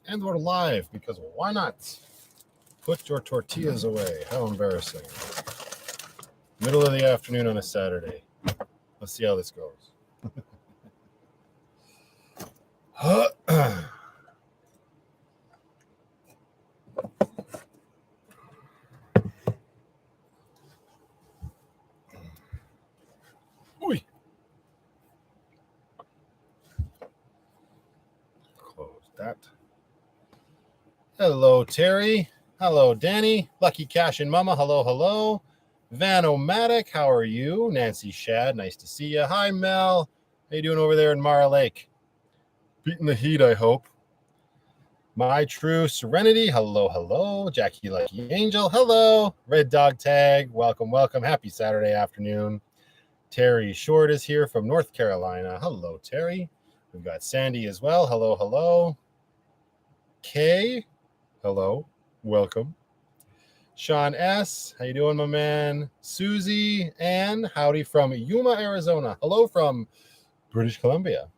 And we're live because why not? Put your tortillas away. How embarrassing. Middle of the afternoon on a Saturday. Let's see how this goes. Oy. Close that. Hello, Terry. Hello, Danny. Lucky Cash and Mama. Hello, hello. Vanomatic, how are you? Nancy Shad, nice to see you. Hi, Mel. How you doing over there in Mara Lake? Beating the heat, I hope. My True Serenity, hello, hello. Jackie Lucky Angel, hello. Red Dog Tag, welcome, welcome. Happy Saturday afternoon. Terry Short is here from North Carolina. Hello, Terry. We've got Sandy as well. Hello, hello. Kay, hello, welcome. Sean S., how you doing, my man? Susie Ann, howdy from Yuma, Arizona. Hello from British Columbia.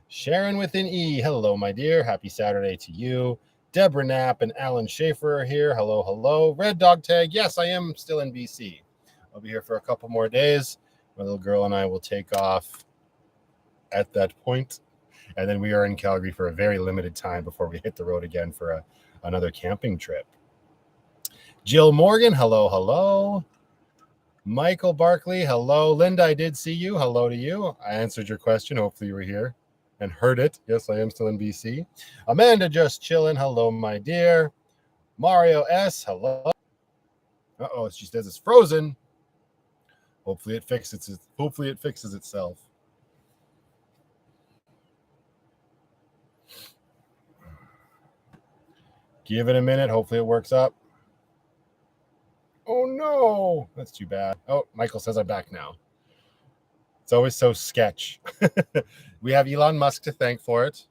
Sharon with an E, hello, my dear. Happy Saturday to you. Deborah Knapp and Alan Schaefer are here. Hello, hello. Red Dog Tag, yes, I am still in BC. I'll be here for a couple more days. My little girl and I will take off at that point. And then we are in Calgary for a very limited time before we hit the road again for another camping trip. Jill Morgan, hello, hello. Michael Barkley, hello. Linda, I did see you. Hello to you. I answered your question. Hopefully you were here and heard it. Yes, I am still in BC. Amanda, just chilling. Hello, my dear. Mario S., hello. Uh-oh, she says it's frozen. Hopefully it fixes itself. Give it a minute. Hopefully it works up. Oh, no. That's too bad. Oh, Michael says I'm back now. It's always so sketch. We have Elon Musk to thank for it.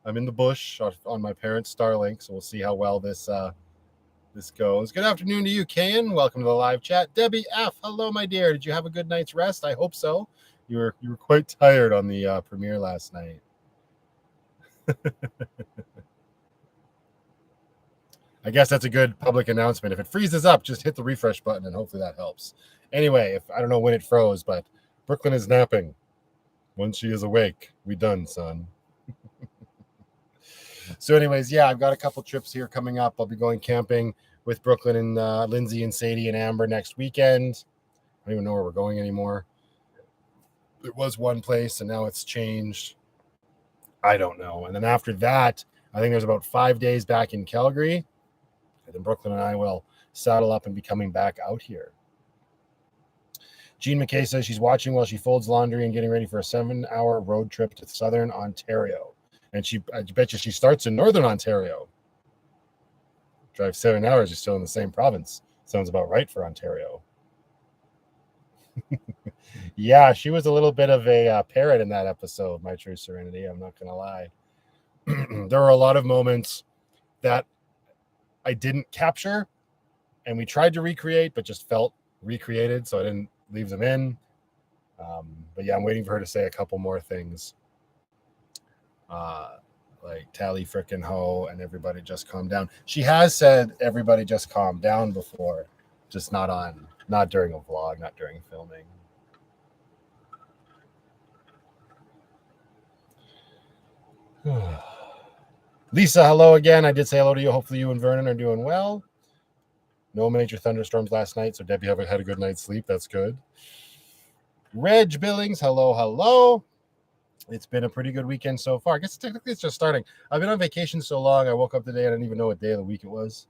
I'm in the bush on my parents' Starlink, so we'll see how well this goes. Good afternoon to you, Kayan. Welcome to the live chat. Debbie F., hello, my dear. Did you have a good night's rest? I hope so. You were quite tired on the premiere last night. I guess that's a good public announcement. If it freezes up, just hit the refresh button and hopefully that helps. Anyway, I don't know when it froze, but Brooklyn is napping. Once she is awake, we done, son. So anyways, yeah, I've got a couple trips here coming up. I'll be going camping with Brooklyn and Lindsay and Sadie and Amber next weekend. I don't even know where we're going anymore. It was one place and now it's changed. I don't know. And then after that, I think there's about 5 days back in Calgary. And then Brooklyn and I will saddle up and be coming back out here. Jean McKay says she's watching while she folds laundry and getting ready for a 7-hour road trip to southern Ontario. And I bet you she starts in northern Ontario. Drive 7 hours, you're still in the same province. Sounds about right for Ontario. Yeah, she was a little bit of a parrot in that episode, My True Serenity. I'm not going to lie. There were a lot of moments that I didn't capture and we tried to recreate, but just felt recreated, so I didn't leave them in. But yeah, I'm waiting for her to say a couple more things. Like tally frickin' ho and everybody just calm down. She has said everybody just calm down before, just not during a vlog, not during filming. Lisa, hello again. I did say hello to you. Hopefully you and Vernon are doing well. No major thunderstorms last night, so Debbie had a good night's sleep. That's good. Reg Billings, hello, hello. It's been a pretty good weekend so far. I guess technically it's just starting. I've been on vacation so long, I woke up today, I didn't even know what day of the week it was.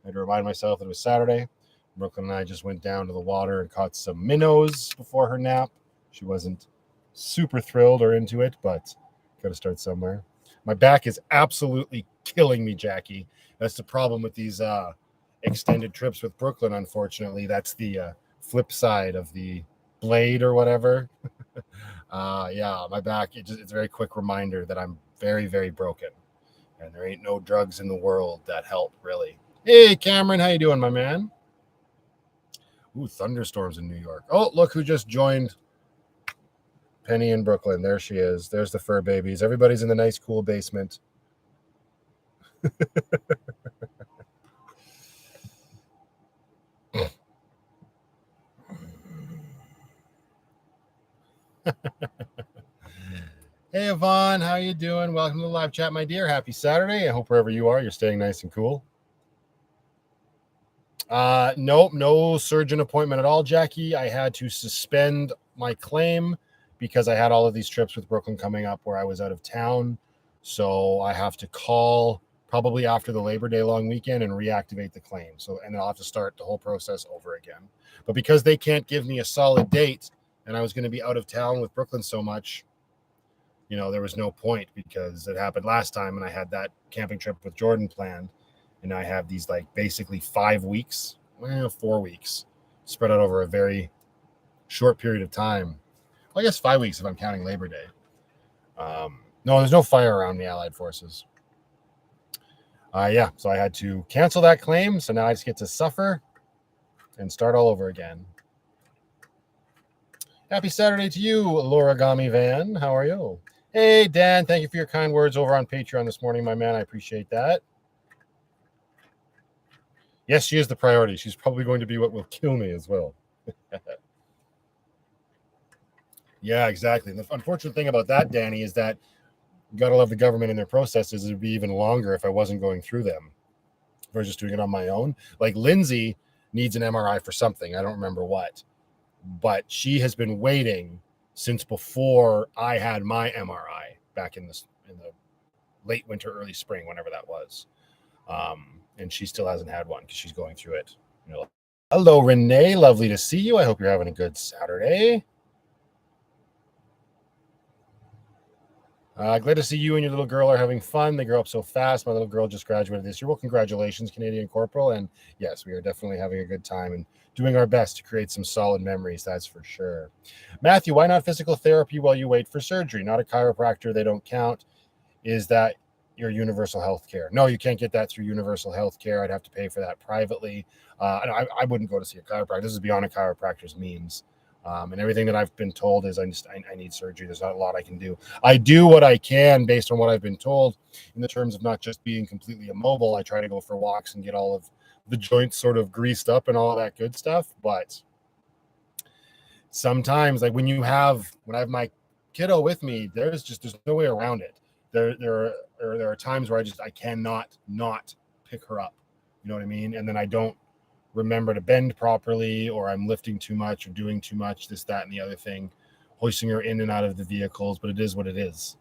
I had to remind myself that it was Saturday. Brooklyn and I just went down to the water and caught some minnows before her nap. She wasn't super thrilled or into it, but got to start somewhere. My back is absolutely killing me, Jackie. That's the problem with these extended trips with Brooklyn, unfortunately. That's the flip side of the blade or whatever. Yeah, my back, it's a very quick reminder that I'm very, very broken. And there ain't no drugs in the world that help, really. Hey, Cameron, how you doing, my man? Ooh, thunderstorms in New York. Oh, look who just joined. Penny in Brooklyn. There she is. There's the fur babies. Everybody's in the nice, cool basement. Hey, Yvonne, how you doing? Welcome to the live chat, my dear. Happy Saturday. I hope wherever you are, you're staying nice and cool. Nope, no surgeon appointment at all, Jackie. I had to suspend my claim because I had all of these trips with Brooklyn coming up where I was out of town. So I have to call probably after the Labor Day long weekend and reactivate the claim. So, and I'll have to start the whole process over again. But because they can't give me a solid date and I was going to be out of town with Brooklyn so much, you know, there was no point because it happened last time and I had that camping trip with Jordan planned. And I have these like basically 5 weeks, 4 weeks spread out over a very short period of time. Well, I guess 5 weeks if I'm counting Labor Day. No, there's no fire around the Allied forces. Yeah, so I had to cancel that claim. So now I just get to suffer and start all over again. Happy Saturday to you, Lorigami Van. How are you? Hey, Dan, thank you for your kind words over on Patreon this morning, my man. I appreciate that. Yes, she is the priority. She's probably going to be what will kill me as well. Yeah, exactly. And the unfortunate thing about that, Danny, is that you got to love the government and their processes. It would be even longer if I wasn't going through them. If I was just doing it on my own. Like Lindsay needs an MRI for something. I don't remember what. But she has been waiting since before I had my MRI back in the late winter, early spring, whenever that was. And she still hasn't had one because she's going through it. You know, hello, Renee. Lovely to see you. I hope you're having a good Saturday. Glad to see you and your little girl are having fun. They grow up so fast. My little girl just graduated this year. Well, congratulations, Canadian Corporal. And yes, we are definitely having a good time and doing our best to create some solid memories. That's for sure. Matthew, why not physical therapy while you wait for surgery? Not a chiropractor. They don't count. Is that your universal health care? No, you can't get that through universal health care. I'd have to pay for that privately. I wouldn't go to see a chiropractor. This is beyond a chiropractor's means. And everything that I've been told is I need surgery. There's not a lot I can do. I do what I can based on what I've been told in the terms of not just being completely immobile. I try to go for walks and get all of the joints sort of greased up and all that good stuff. But sometimes, like when I have my kiddo with me, there's no way around it. There are times where I cannot not pick her up. You know what I mean? And then I don't remember to bend properly, or I'm lifting too much or doing too much, this, that, and the other thing, hoisting her in and out of the vehicles, but it is what it is.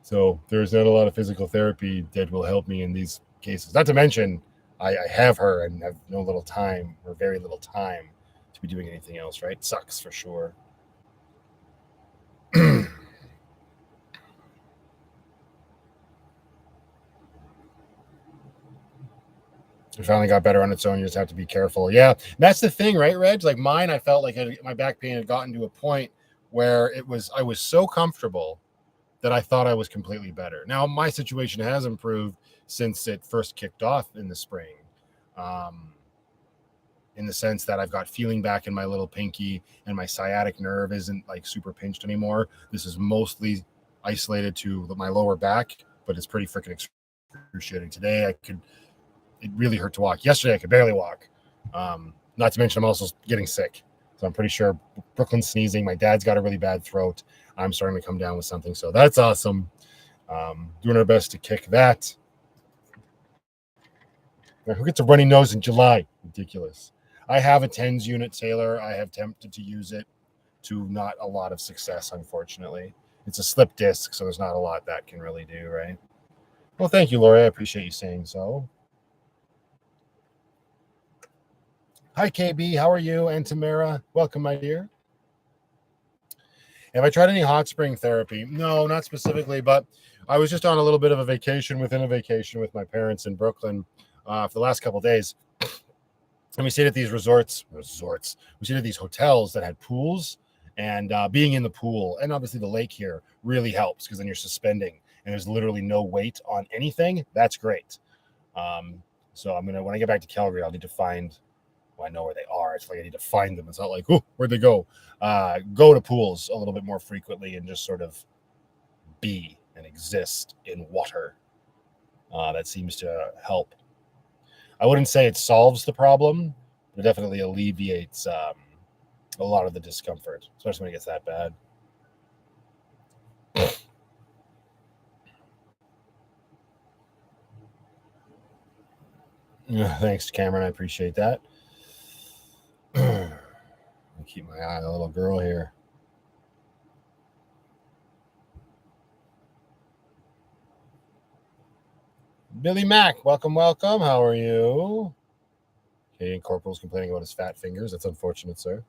So there's not a lot of physical therapy that will help me in these cases. Not to mention, I have her and have no little time or very little time to be doing anything else, right? Sucks for sure. It finally got better on its own. You just have to be careful. Yeah, that's the thing, right, Reg? Like mine, I felt like my back pain had gotten to a point where I was so comfortable that I thought I was completely better. Now, my situation has improved since it first kicked off in the spring, in the sense that I've got feeling back in my little pinky and my sciatic nerve isn't like super pinched anymore. This is mostly isolated to my lower back, but it's pretty freaking excruciating. Today, it really hurt to walk. Yesterday, I could barely walk. Not to mention, I'm also getting sick. So I'm pretty sure Brooklyn's sneezing. My dad's got a really bad throat. I'm starting to come down with something. So that's awesome. Doing our best to kick that. Now, who gets a runny nose in July? Ridiculous. I have a TENS unit, Taylor. I have attempted to use it to not a lot of success, unfortunately. It's a slip disc, so there's not a lot that can really do, right? Well, thank you, Lori. I appreciate you saying so. Hi, KB. How are you? And Tamara. Welcome, my dear. Have I tried any hot spring therapy? No, not specifically, but I was just on a little bit of a vacation within a vacation with my parents in Brooklyn for the last couple of days. And we stayed at these resorts. We stayed at these hotels that had pools, and being in the pool and obviously the lake here really helps because then you're suspending and there's literally no weight on anything. That's great. So when I get back to Calgary, I'll need to find, well, I know where they are. It's like I need to find them. It's not like, oh, where'd they go? Go to pools a little bit more frequently and just sort of be and exist in water. That seems to help. I wouldn't say it solves the problem, but it definitely alleviates a lot of the discomfort, especially when it gets that bad. Thanks, Cameron. I appreciate that. I'll keep my eye on the little girl here. Billy Mack, welcome, welcome. How are you? Canadian Corporal's complaining about his fat fingers. That's unfortunate, sir.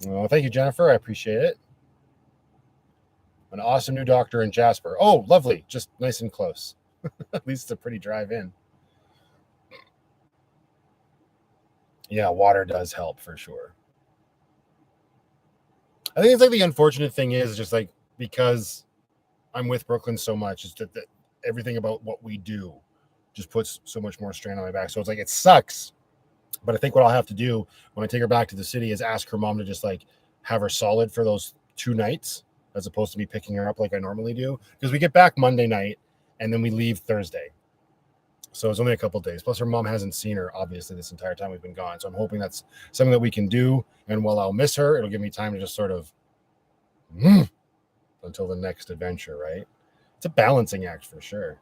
Well, thank you, Jennifer. I appreciate it. An awesome new doctor in Jasper. Oh, lovely. Just nice and close. At least it's a pretty drive in. Yeah, water does help for sure. I think it's like the unfortunate thing is just like because I'm with Brooklyn so much, is that everything about what we do just puts so much more strain on my back. So it's like it sucks. But I think what I'll have to do when I take her back to the city is ask her mom to just like have her solid for those 2 nights as opposed to me picking her up like I normally do. Because we get back Monday night and then we leave Thursday. So it's only a couple days. Plus her mom hasn't seen her, obviously, this entire time we've been gone. So I'm hoping that's something that we can do. And while I'll miss her, it'll give me time to just sort of until the next adventure, right? It's a balancing act for sure.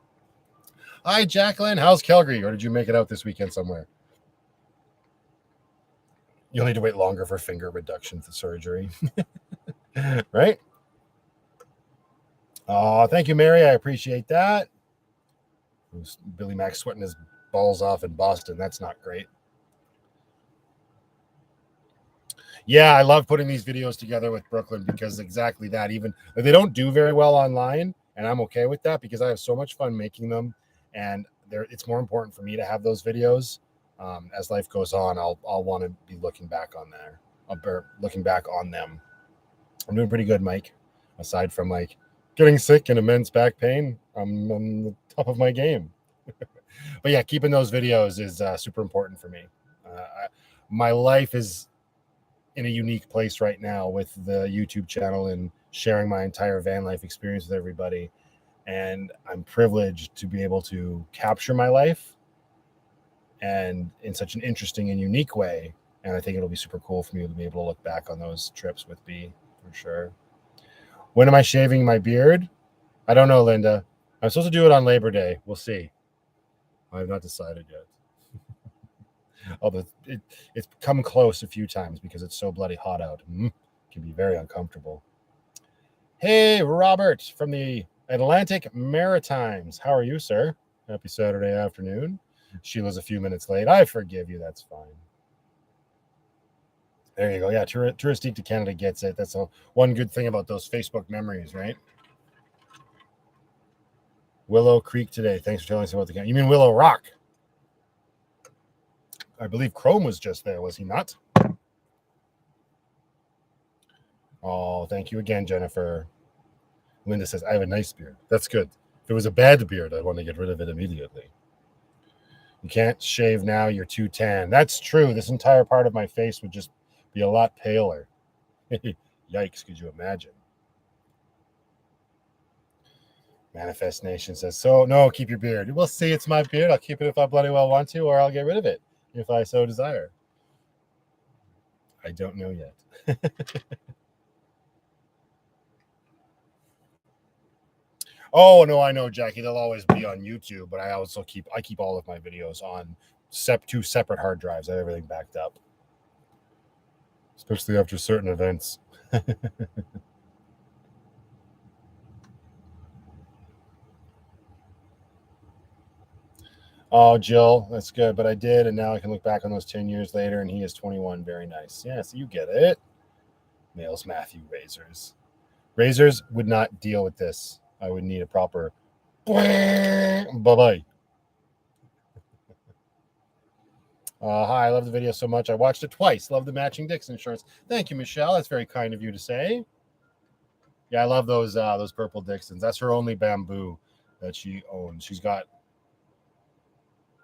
Hi, Jacqueline. How's Calgary? Or did you make it out this weekend somewhere? You'll need to wait longer for finger reduction surgery. Right? Oh, thank you, Mary. I appreciate that. Billy Mack sweating his balls off in Boston. That's not great. Yeah, I love putting these videos together with Brooklyn because exactly that. Even if they don't do very well online, and I'm okay with that because I have so much fun making them, and it's more important for me to have those videos. As life goes on, I'll want to be looking back on there. Looking back on them. I'm doing pretty good, Mike. Aside from like getting sick and immense back pain, I'm on the top of my game. But yeah, keeping those videos is super important for me. My life is in a unique place right now with the YouTube channel and sharing my entire van life experience with everybody. And I'm privileged to be able to capture my life and in such an interesting and unique way. And I think it'll be super cool for me to be able to look back on those trips with B for sure. When am I shaving my beard? I don't know, Linda. I'm supposed to do it on Labor Day. We'll see. I have not decided yet. Although it's come close a few times because it's so bloody hot out. It can be very uncomfortable. Hey, Robert from the Atlantic Maritimes. How are you, sir? Happy Saturday afternoon. Sheila's a few minutes late. I forgive you. That's fine. There you go. Yeah, Touristique to Canada gets it. That's one good thing about those Facebook memories, right? Willow Creek today. Thanks for telling us about the camp. You mean Willow Rock? I believe Chrome was just there, was he not? Oh, thank you again, Jennifer. Linda says, I have a nice beard. That's good. If it was a bad beard, I'd want to get rid of it immediately. You can't shave now, you're too tan. That's true. This entire part of my face would just be a lot paler. Yikes, could you imagine? Manifest Nation says, so no, keep your beard. We'll see, it's my beard. I'll keep it if I bloody well want to, or I'll get rid of it if I so desire. I don't know yet. Oh no, I know, Jackie. They'll always be on YouTube, but I also keep all of my videos on 2 separate hard drives. I have everything backed up, especially after certain events. Oh, Jill, that's good. But I did, and now I can look back on those 10 years later, and he is 21. Very nice. Yeah, so you get it. Males Matthew razors. Razors would not deal with this. I would need a proper bye-bye. Hi, I love the video so much. I watched it twice. Love the matching Dixon shirts. Thank you, Michelle. That's very kind of you to say. Yeah, I love those purple Dixons. That's her only bamboo that she owns. She's got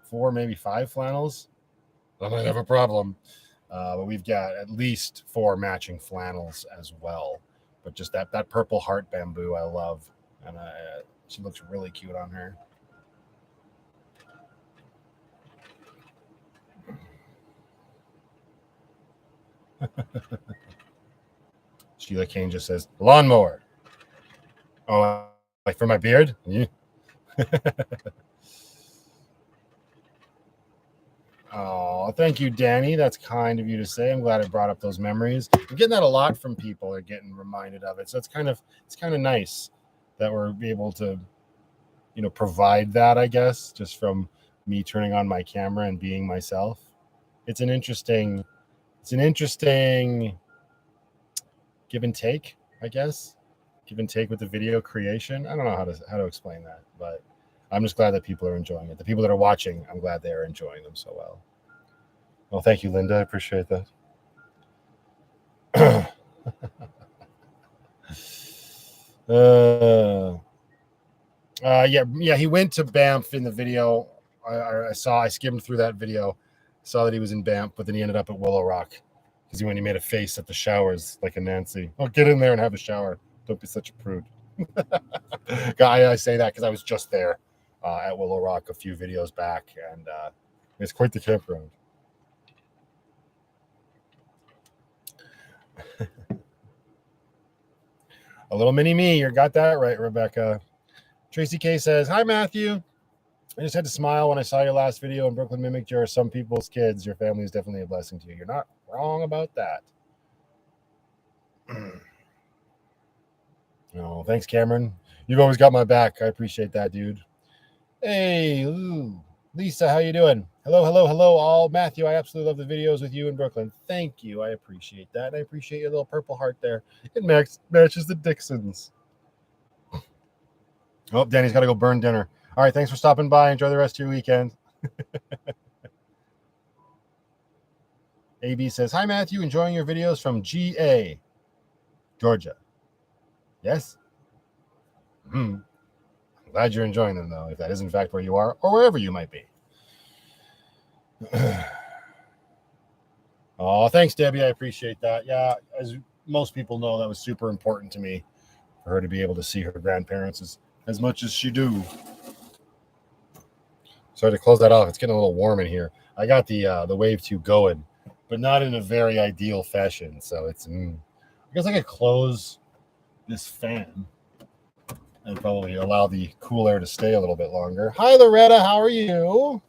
4, maybe 5 flannels. I might have a problem. But we've got at least 4 matching flannels as well. But just that purple heart bamboo I love. And She looks really cute on her. Sheila Kane just says, lawnmower. Oh, like for my beard? Yeah. Oh, thank you, Danny. That's kind of you to say. I'm glad I brought up those memories. I'm getting that a lot from people. They're getting reminded of it. So it's kind of nice that we're able to, provide that, I guess, just from me turning on my camera and being myself. It's an interesting give and take, I guess. Give and take with the video creation. I don't know how to explain that, but I'm just glad that people are enjoying it. The people that are watching, I'm glad they are enjoying them so well. Well, thank you, Linda. I appreciate that. Yeah. He went to Banff in the video. I skimmed through that video, saw that he was in Banff, but then he ended up at Willow Rock because he made a face at the showers like a Nancy. Oh, get in there and have a shower. Don't be such a prude. I say that because I was just there at Willow Rock a few videos back, and it's quite the campground. A little mini me. You got that right, Rebecca. Tracy K says, hi, Matthew. I just had to smile when I saw your last video in Brooklyn mimicked your some people's kids. Your family is definitely a blessing to you. You're not wrong about that. Oh, thanks, Cameron. You've always got my back. I appreciate that, dude. Hey, Lisa, how you doing? Hello, all. Matthew, I absolutely love the videos with you in Brooklyn. Thank you. I appreciate that. I appreciate your little purple heart there. It matches the Dixons. Oh, Danny's got to go burn dinner. All right, thanks for stopping by. Enjoy the rest of your weekend. AB says, hi, Matthew. Enjoying your videos from GA, Georgia. Yes? I'm glad you're enjoying them, though, if that is, in fact, where you are or wherever you might be. Oh, thanks, Debbie. I appreciate that. Yeah, as most people know, that was super important to me for her to be able to see her grandparents as much as she do. Sorry to close that off. It's getting a little warm in here. I got the Wave 2 going, but not in a very ideal fashion. So it's, I guess I could close this fan and probably allow the cool air to stay a little bit longer. Hi, Loretta. How are you?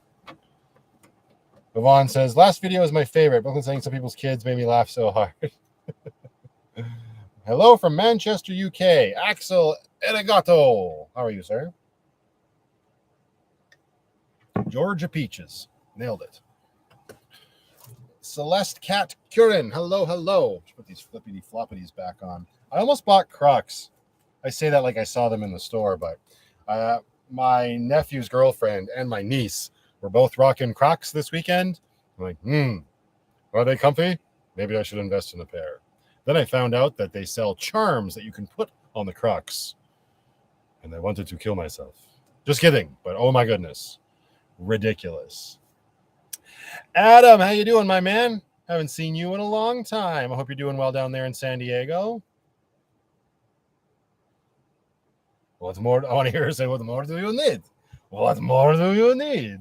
Yvonne says, last video is my favorite. Brooklyn saying some people's kids made me laugh so hard. Hello from Manchester, UK. Axel Erigato. How are you, sir? Georgia Peaches. Nailed it. Celeste Cat Curran. Hello. Let's put these flippity floppities back on. I almost bought Crocs. I say that like I saw them in the store, but my nephew's girlfriend and my niece were both rocking Crocs this weekend. I'm like, are they comfy? Maybe I should invest in a pair. Then I found out that they sell charms that you can put on the Crocs. And I wanted to kill myself. Just kidding, but oh my goodness. Ridiculous. Adam, how you doing, my man? Haven't seen you in a long time. I hope you're doing well down there in San Diego. What more? I want to hear her say, what more do you need? What more do you need?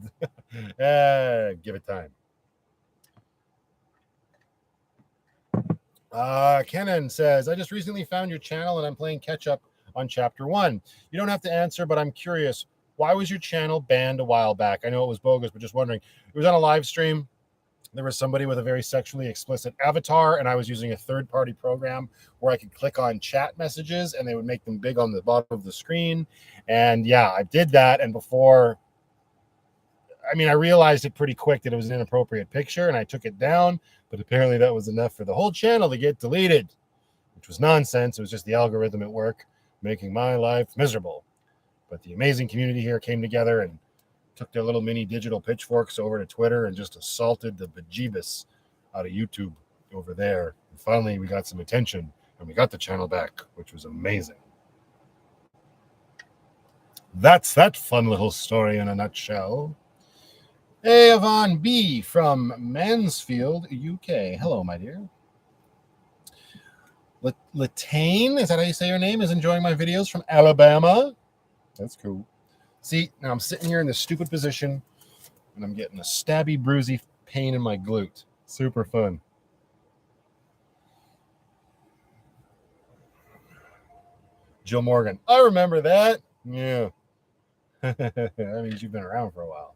Give it time. Kenan says, I just recently found your channel and I'm playing catch up on chapter 1. You don't have to answer, but I'm curious. Why was your channel banned a while back? I know it was bogus, but just wondering. It was on a live stream. There was somebody with a very sexually explicit avatar, and I was using a third-party program where I could click on chat messages, and they would make them big on the bottom of the screen. And yeah, I did that. And I realized it pretty quick that it was an inappropriate picture, and I took it down. But apparently that was enough for the whole channel to get deleted, which was nonsense. It was just the algorithm at work making my life miserable. But the amazing community here came together and took their little mini digital pitchforks over to Twitter and just assaulted the bejeebus out of YouTube over there. And finally, we got some attention and we got the channel back, which was amazing. That's that fun little story in a nutshell. Hey, Yvonne B. from Mansfield, UK. Hello, my dear. Latane, is that how you say your name, is enjoying my videos from Alabama. That's cool. See, now I'm sitting here in this stupid position, and I'm getting a stabby, bruisey pain in my glute. Super fun. Jill Morgan. I remember that. Yeah. That means you've been around for a while.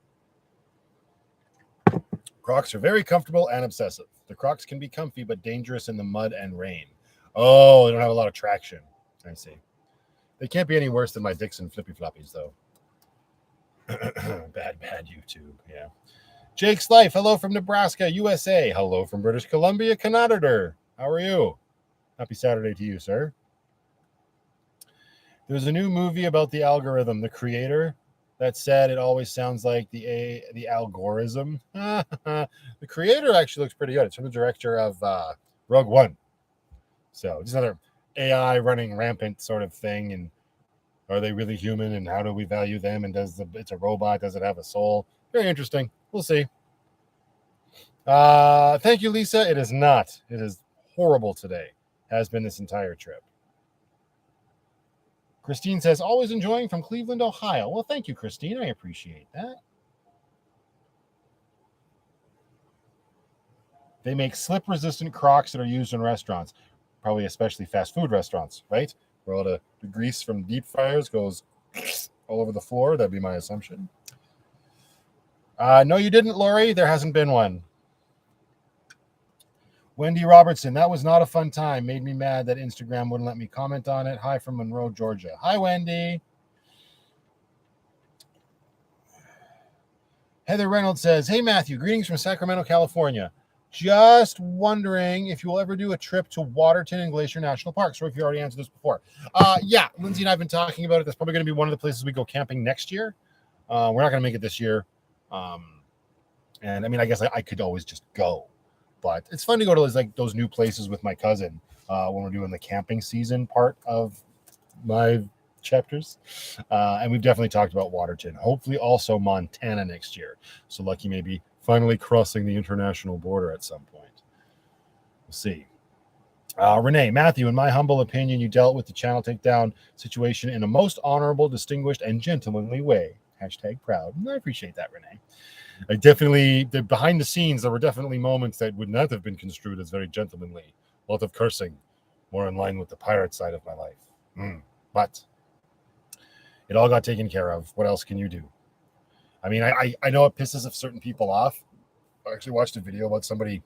Crocs are very comfortable and obsessive. The Crocs can be comfy but dangerous in the mud and rain. Oh, they don't have a lot of traction. I see. They can't be any worse than my Dixon flippy floppies, though. bad YouTube. Yeah. Jake's Life. Hello from Nebraska, USA. Hello from British Columbia, Canada. How are you? Happy Saturday to you, sir. There's a new movie about the algorithm, the creator, that said it always sounds like the algorithm. The creator actually looks pretty good. It's from the director of Rogue One. So just another AI running rampant sort of thing. And are they really human? And how do we value them? And it's a robot? Does it have a soul? Very interesting. We'll see. Thank you, Lisa. It is not. It is horrible today. Has been this entire trip. Christine says, always enjoying from Cleveland, Ohio. Well, thank you, Christine. I appreciate that. They make slip-resistant Crocs that are used in restaurants, probably especially fast food restaurants, right? Where all the grease from deep fryers goes all over the floor. That'd be my assumption. No, you didn't, Lori. There hasn't been one. Wendy Robertson, that was not a fun time. Made me mad that Instagram wouldn't let me comment on it. Hi from Monroe, Georgia. Hi, Wendy. Heather Reynolds says, hey, Matthew, greetings from Sacramento, California. Just wondering if you will ever do a trip to Waterton and Glacier National Parks, or if you already answered this before. Yeah, Lindsay and I have been talking about it. That's probably going to be one of the places we go camping next year. We're not going to make it this year. And I mean, I guess I could always just go. But it's fun to go to those new places with my cousin when we're doing the camping season part of my chapters. And we've definitely talked about Waterton. Hopefully also Montana next year. So Lucky may be finally crossing the international border at some point. We'll see. Renee, Matthew, in my humble opinion, you dealt with the channel takedown situation in a most honorable, distinguished, and gentlemanly way. Hashtag proud. And I appreciate that, Renee. Behind the scenes, there were definitely moments that would not have been construed as very gentlemanly. A lot of cursing, more in line with the pirate side of my life. But it all got taken care of. What else can you do? I mean, I know it pisses certain people off. I actually watched a video about somebody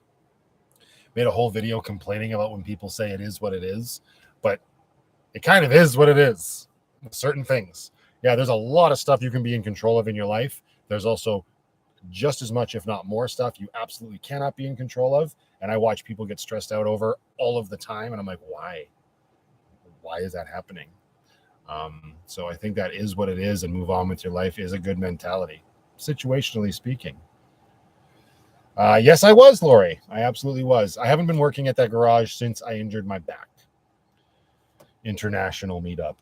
made a whole video complaining about when people say it is what it is. But it kind of is what it is. Certain things. Yeah, there's a lot of stuff you can be in control of in your life. There's also just as much, if not more, stuff you absolutely cannot be in control of. And I watch people get stressed out over all of the time. And I'm like, why? Why is that happening? So I think that is what it is, and move on with your life is a good mentality, situationally speaking. Yes, I was, Lori. I absolutely was. I haven't been working at that garage since I injured my back. International meetup.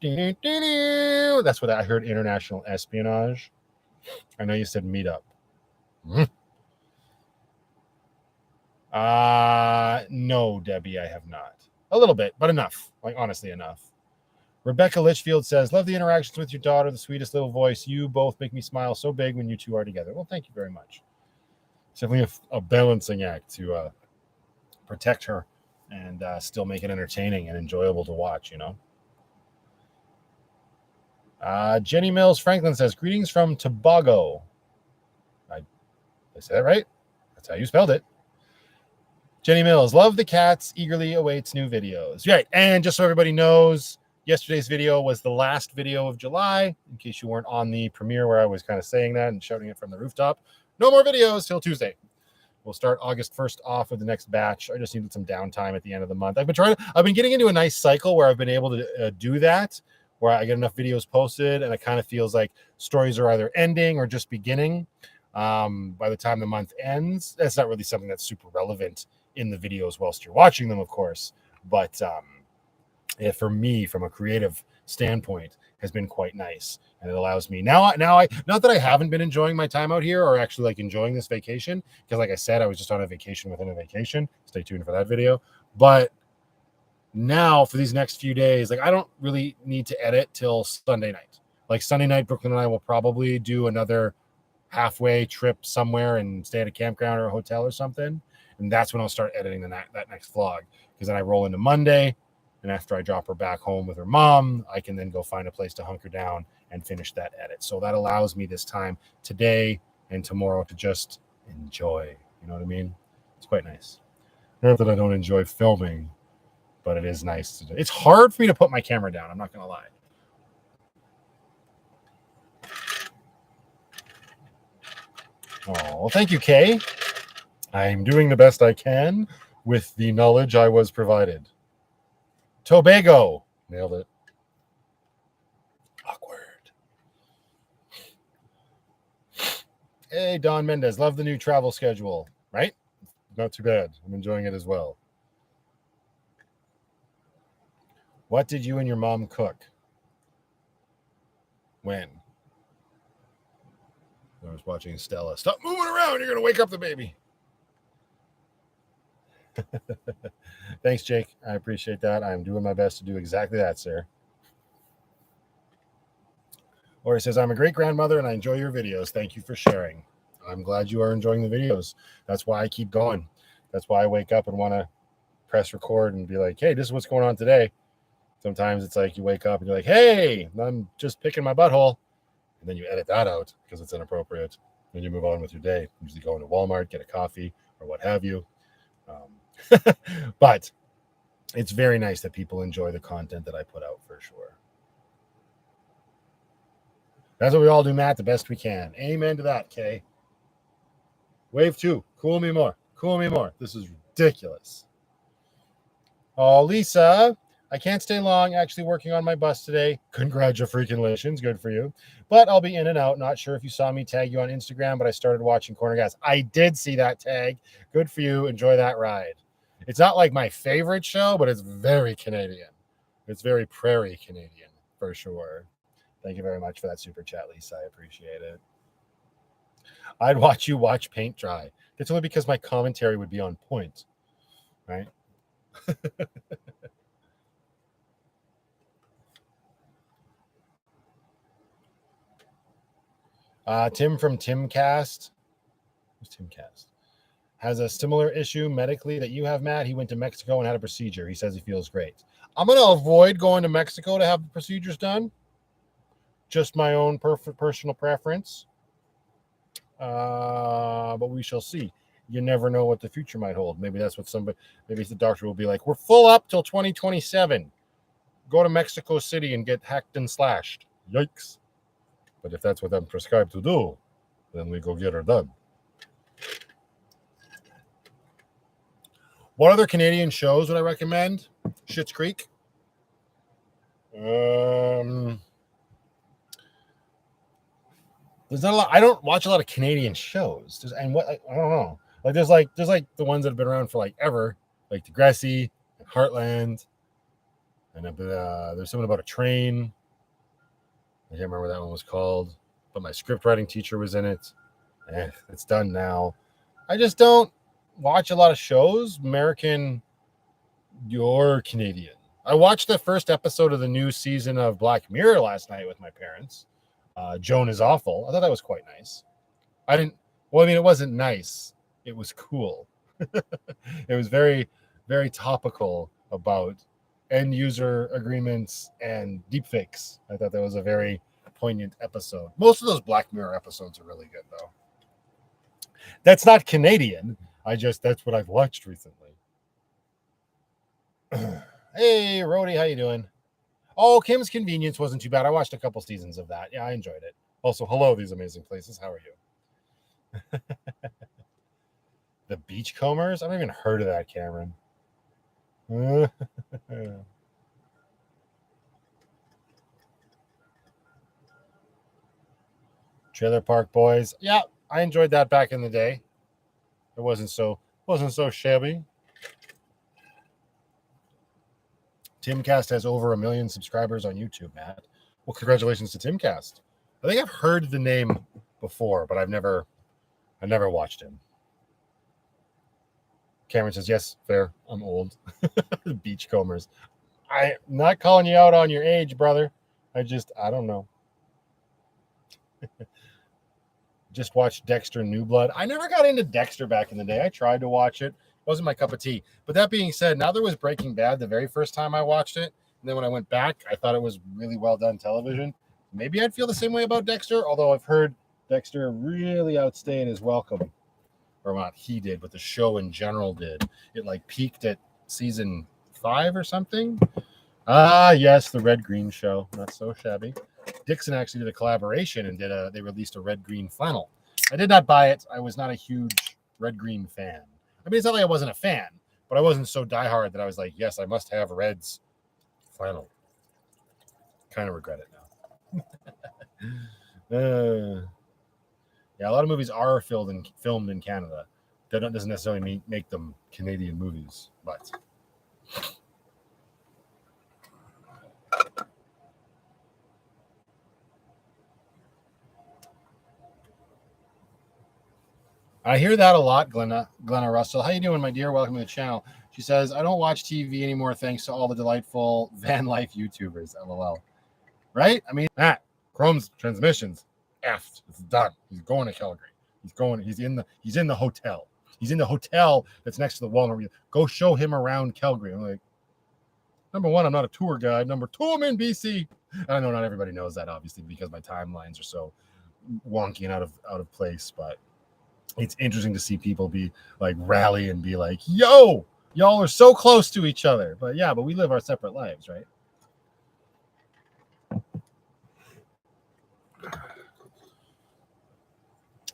That's what I heard, international espionage. I know you said meetup. No, Debbie, I have not. A little bit, but enough. Like, honestly, enough. Rebecca Litchfield says, love the interactions with your daughter, the sweetest little voice. You both make me smile so big when you two are together. Well, thank you very much. It's definitely a balancing act to protect her and still make it entertaining and enjoyable to watch, you know. Jenny Mills Franklin says, greetings from Tobago. I said that right? That's how you spelled it. Jenny Mills, love the cats, eagerly awaits new videos. Right, and just so everybody knows, yesterday's video was the last video of July, in case you weren't on the premiere where I was kind of saying that and shouting it from the rooftop. No more videos till Tuesday. We'll start August 1st off with the next batch. I just needed some downtime at the end of the month. I've been getting into a nice cycle where I've been able to do that, where I get enough videos posted and it kind of feels like stories are either ending or just beginning. By the time the month ends, that's not really something that's super relevant in the videos whilst you're watching them, of course. But for me, from a creative standpoint, has been quite nice, and it allows me now I not that I haven't been enjoying my time out here or actually like enjoying this vacation, because like I said, I was just on a vacation within a vacation. Stay tuned for that video. But now for these next few days, like I don't really need to edit till Sunday night. Like Sunday night, Brooklyn and I will probably do another halfway trip somewhere and stay at a campground or a hotel or something. And that's when I'll start editing that next vlog, because then I roll into Monday. And after I drop her back home with her mom, I can then go find a place to hunker down and finish that edit. So that allows me this time today and tomorrow to just enjoy. You know what I mean? It's quite nice. Not that I don't enjoy filming, but it is nice to do. It's hard for me to put my camera down. I'm not going to lie. Oh, thank you, Kay. I'm doing the best I can with the knowledge I was provided. Tobago. Nailed it. Awkward. Hey, Don Mendez. Love the new travel schedule, right? Not too bad. I'm enjoying it as well. What did you and your mom cook? When? I was watching Stella. Stop moving around. You're going to wake up the baby. Thanks, Jake. I appreciate that. I'm doing my best to do exactly that, sir. Or he says, I'm a great grandmother and I enjoy your videos. Thank you for sharing. I'm glad you are enjoying the videos. That's why I keep going. That's why I wake up and want to press record and be like, hey, this is what's going on today. Sometimes it's like you wake up and you're like, hey, I'm just picking my butthole. And then you edit that out because it's inappropriate. Then you move on with your day. Usually go into Walmart, get a coffee or what have you. But it's very nice that people enjoy the content that I put out for sure. That's what we all do, Matt, the best we can. Amen to that, Kay. Wave 2. Cool me more. Cool me more. This is ridiculous. Oh, Lisa, I can't stay long. Actually working on my bus today. Congratulations. Good for you. But I'll be in and out. Not sure if you saw me tag you on Instagram, but I started watching Corner Gas. I did see that tag. Good for you. Enjoy that ride. It's not like my favorite show, but it's very Canadian. It's very prairie Canadian for sure. Thank you very much for that super chat, Lisa. I appreciate it. I'd watch you watch paint dry. That's only because my commentary would be on point, right? Tim from Timcast. Who's Timcast? Has a similar issue medically that you have, Matt. He went to Mexico and had a procedure. He says he feels great. I'm going to avoid going to Mexico to have the procedures done. Just my own personal preference. But we shall see. You never know what the future might hold. Maybe that's what maybe the doctor will be like, we're full up till 2027. Go to Mexico City and get hacked and slashed. Yikes. But if that's what I'm prescribed to do, then we go get her done. What other Canadian shows would I recommend? Schitt's Creek. There's not a lot. I don't watch a lot of Canadian shows. I don't know. Like there's like the ones that have been around for like ever, like Degrassi and Heartland, and there's something about a train. I can't remember what that one was called, but my script writing teacher was in it. It's done now. I just don't watch a lot of shows. American, you're Canadian. I watched the first episode of the new season of Black Mirror last night with my parents. Joan is Awful. I thought that was quite nice. It wasn't nice. It was cool. It was very, very topical about end user agreements and deepfakes. I thought that was a very poignant episode. Most of those Black Mirror episodes are really good, though. That's not Canadian. That's what I've watched recently. Hey, Rhodey, how you doing? Oh, Kim's Convenience wasn't too bad. I watched a couple seasons of that. Yeah, I enjoyed it. Also, hello, these amazing places. How are you? The Beachcombers? I've never even heard of that, Cameron. Trailer Park Boys. Yeah, I enjoyed that back in the day. It wasn't so shabby. Timcast has over 1 million subscribers on YouTube, Matt. Well, congratulations to Timcast. I think I've heard the name before, but I never watched him. Cameron says, yes, fair. I'm old. Beachcombers. I'm not calling you out on your age, brother. I don't know. Just watched Dexter New Blood. I never got into Dexter back in the day. I tried to watch it. It wasn't my cup of tea. But that being said, now there was Breaking Bad the very first time I watched it. And then when I went back, I thought it was really well done television. Maybe I'd feel the same way about Dexter, although I've heard Dexter really outstayed his welcome. Or not he did, but the show in general did. It like peaked at season 5 or something. Ah, yes, the Red Green show. Not so shabby. Dixon actually did a collaboration and they released a red green flannel. I did not buy it. I was not a huge red green fan. I mean, it's not like I wasn't a fan, but I wasn't so diehard that I was like, yes, I must have Red's flannel. Kind of regret it now. Yeah, a lot of movies are filmed in Canada. That doesn't necessarily make them Canadian movies, but I hear that a lot, Glenna Russell. How you doing, my dear? Welcome to the channel. She says, I don't watch TV anymore thanks to all the delightful van life YouTubers. LOL. Right? I mean, Chrome's transmissions. Effed. It's done. He's going to Calgary. He's in the hotel. He's in the hotel that's next to the Walmart. Go show him around Calgary. I'm like, number one, I'm not a tour guide. Number two, I'm in BC. I know not everybody knows that, obviously, because my timelines are so wonky and out of place, but it's interesting to see people be like rally and be like, yo, y'all are so close to each other. But yeah, but we live our separate lives, right?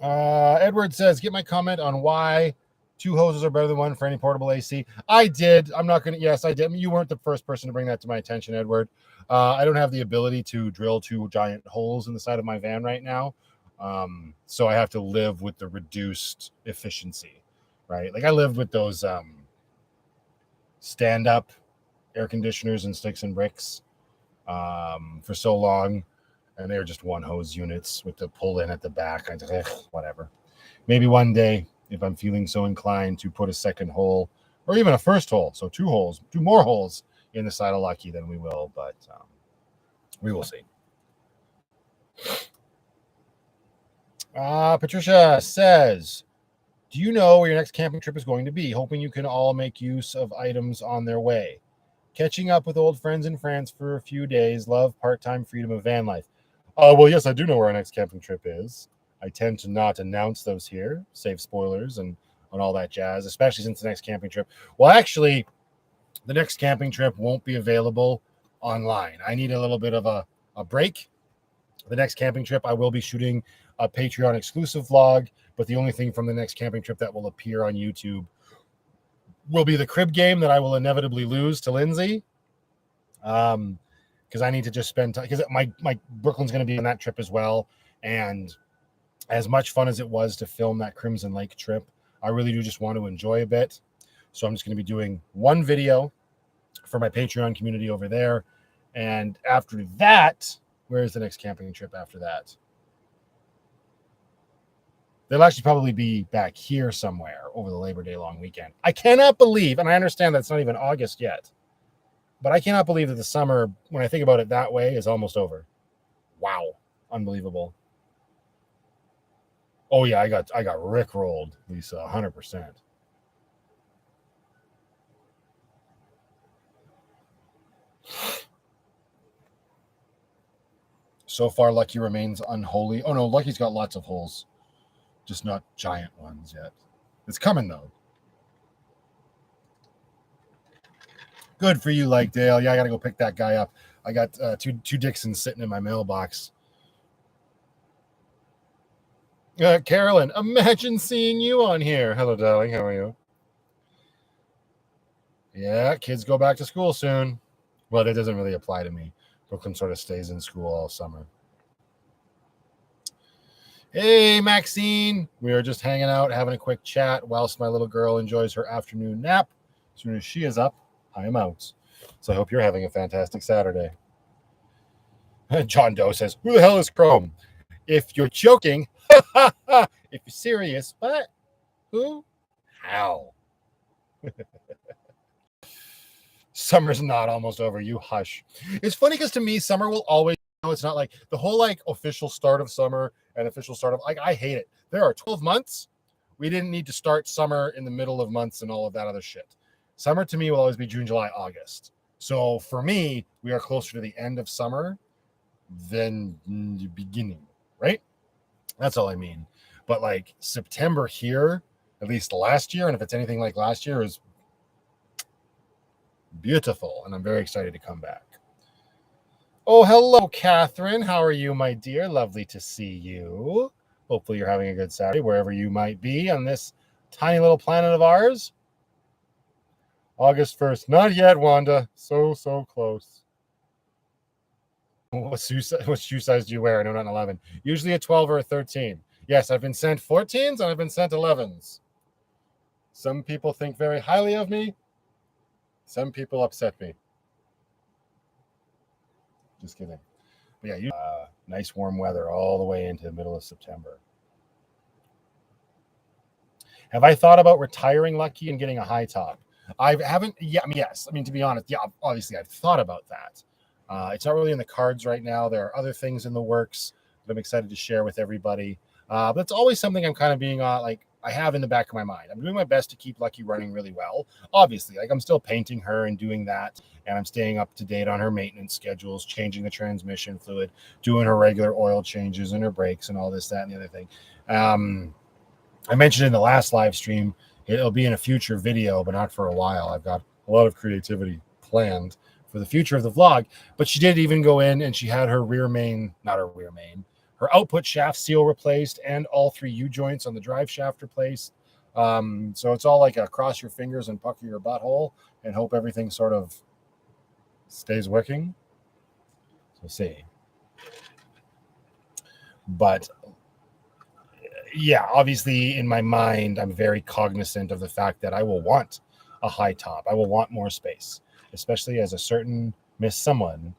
Edward says, get my comment on why 2 hoses are better than 1 for any portable AC. I did. I'm not going to. Yes, I did. I mean, you weren't the first person to bring that to my attention, Edward. I don't have the ability to drill 2 giant holes in the side of my van right now. So I have to live with the reduced efficiency, right? Like I lived with those stand-up air conditioners and sticks and bricks for so long, and they were just 1 hose units with the pull in at the back. I just whatever. Maybe one day, if I'm feeling so inclined to put a second hole or even a first hole, so 2 more holes in the side of Lucky, then we will, but we will see. Patricia says, do you know where your next camping trip is going to be? Hoping you can all make use of items on their way. Catching up with old friends in France for a few days. Love, part-time freedom of van life. Well, yes, I do know where our next camping trip is. I tend to not announce those here, save spoilers and all that jazz, especially since the next camping trip. Well, actually, the next camping trip won't be available online. I need a little bit of a break. The next camping trip, I will be shooting a Patreon exclusive vlog, but the only thing from the next camping trip that will appear on YouTube will be the crib game that I will inevitably lose to Lindsay. Because I need to just spend time, because my Brooklyn's going to be on that trip as well. And as much fun as it was to film that Crimson Lake trip, I really do just want to enjoy a bit. So I'm just going to be doing 1 video for my Patreon community over there. And after that, where's the next camping trip after that? They'll actually probably be back here somewhere over the Labor Day long weekend. I cannot believe, and I understand that's not even August yet, but I cannot believe that the summer, when I think about it that way, is almost over. Wow. Unbelievable. Oh yeah, I got rickrolled, Lisa, 100%. So far, Lucky remains unholy. Oh no, Lucky's got lots of holes, just not giant ones yet. It's coming though. Good for you, Like Dale. Yeah, I gotta go pick that guy up. I got two Dixons sitting in my mailbox. Carolyn, imagine seeing you on here. Hello, darling. How are you? Yeah, kids go back to school soon. Well, that doesn't really apply to me. Brooklyn sort of stays in school all summer. Hey, Maxine. We are just hanging out, having a quick chat whilst my little girl enjoys her afternoon nap. As soon as she is up, I am out. So I hope you're having a fantastic Saturday. John Doe says, who the hell is Chrome? If you're joking, if you're serious, what? Who? How? Summer's not almost over. You hush. It's funny because to me, summer will always No, it's not like the whole like official start of summer and official start of like I hate it. There are 12 months. We didn't need to start summer in the middle of months and all of that other shit. Summer to me will always be June, July, August. So for me, we are closer to the end of summer than the beginning, right? That's all I mean. But like September here, at least last year, and if it's anything like last year, is beautiful. And I'm very excited to come back. Oh, hello, Catherine. How are you, my dear? Lovely to see you. Hopefully you're having a good Saturday, wherever you might be on this tiny little planet of ours. August 1st. Not yet, Wanda. So close. What shoe size do you wear? I know not an 11. Usually a 12 or a 13. Yes, I've been sent 14s and I've been sent 11s. Some people think very highly of me. Some people upset me. Just kidding. But yeah, nice warm weather all the way into the middle of September. Have I thought about retiring, Lucky, and getting a high top? I haven't. Yeah, I mean, yes. I mean, to be honest, yeah, obviously I've thought about that. It's not really in the cards right now. There are other things in the works that I'm excited to share with everybody. But it's always something I'm kind of being like I have in the back of my mind. I'm doing my best to keep Lucky running really well. Obviously, like I'm still painting her and doing that, and I'm staying up to date on her maintenance schedules, changing the transmission fluid, doing her regular oil changes and her brakes and all this, that, and the other thing. I mentioned in the last live stream, it'll be in a future video, but not for a while. I've got a lot of creativity planned for the future of the vlog. But she did even go in and she had her her output shaft seal replaced and all 3 U-joints on the drive shaft replaced. So it's all like a cross your fingers and pucker your butthole and hope everything sort of stays working. So see. But yeah, obviously in my mind, I'm very cognizant of the fact that I will want a high top. I will want more space, especially as a certain Miss Someone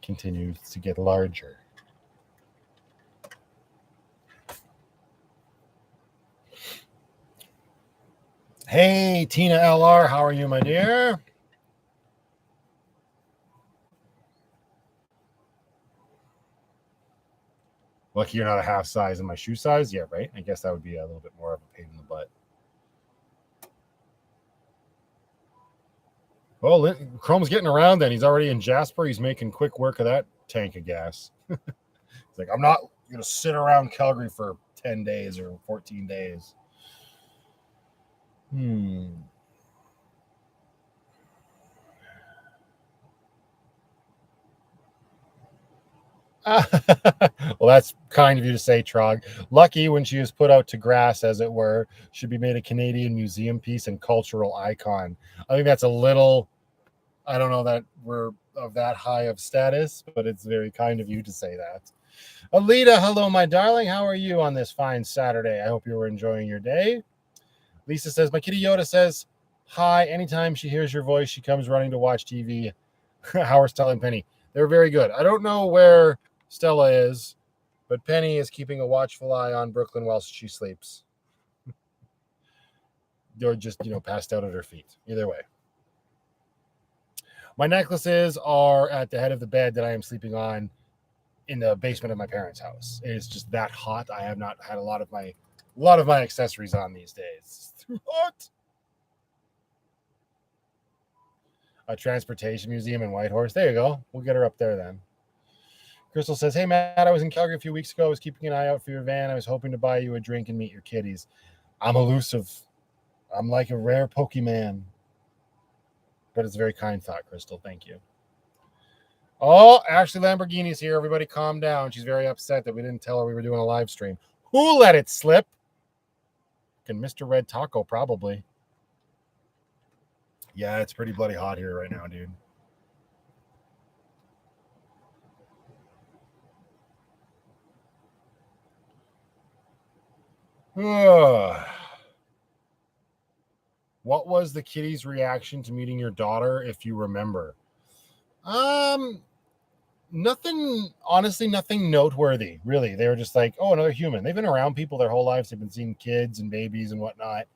continues to get larger. Hey, Tina LR, how are you, my dear? Lucky you're not a half size in my shoe size. Yeah, right. I guess that would be a little bit more of a pain in the butt. Well, Chrome's getting around then. He's already in Jasper. He's making quick work of that tank of gas. It's like, I'm not going to sit around Calgary for 10 days or 14 days. Well, that's kind of you to say, Trog. Lucky, when she was put out to grass, as it were, should be made a Canadian museum piece and cultural icon. I think that's a little, I don't know that we're of that high of status, but it's very kind of you to say that. Alita, hello, my darling. How are you on this fine Saturday? I hope you were enjoying your day. Lisa says, my kitty Yoda says, hi. Anytime she hears your voice, she comes running to watch TV. How are Stella and Penny? They're very good. I don't know where Stella is, but Penny is keeping a watchful eye on Brooklyn while she sleeps. They're just, passed out at her feet. Either way. My necklaces are at the head of the bed that I am sleeping on in the basement of my parents' house. It is just that hot. I have not had a lot of my accessories on these days. It's too hot. A transportation museum in Whitehorse. There you go. We'll get her up there then. Crystal says, hey, Matt, I was in Calgary a few weeks ago. I was keeping an eye out for your van. I was hoping to buy you a drink and meet your kitties. I'm elusive. I'm like a rare Pokemon. But it's a very kind thought, Crystal. Thank you. Oh, Ashley Lamborghini's here. Everybody calm down. She's very upset that we didn't tell her we were doing a live stream. Who let it slip? And Mr. Red Taco, probably. Yeah, it's pretty bloody hot here right now, dude. What was the kitty's reaction to meeting your daughter, if you remember? Nothing, honestly, nothing noteworthy, really. They were just like, oh, another human. They've been around people their whole lives. They've been seeing kids and babies and whatnot.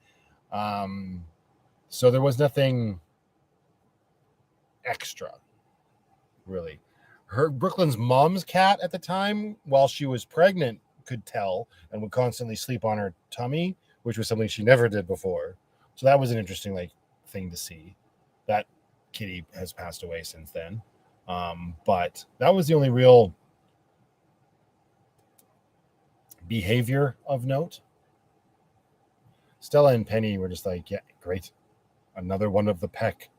So there was nothing extra, really. her Brooklyn's mom's cat at the time, while she was pregnant, could tell and would constantly sleep on her tummy, which was something she never did before. So that was an interesting thing to see. That kitty has passed away since then. But that was the only real behavior of note. Stella and Penny were just like, yeah, great. Another one of the peck.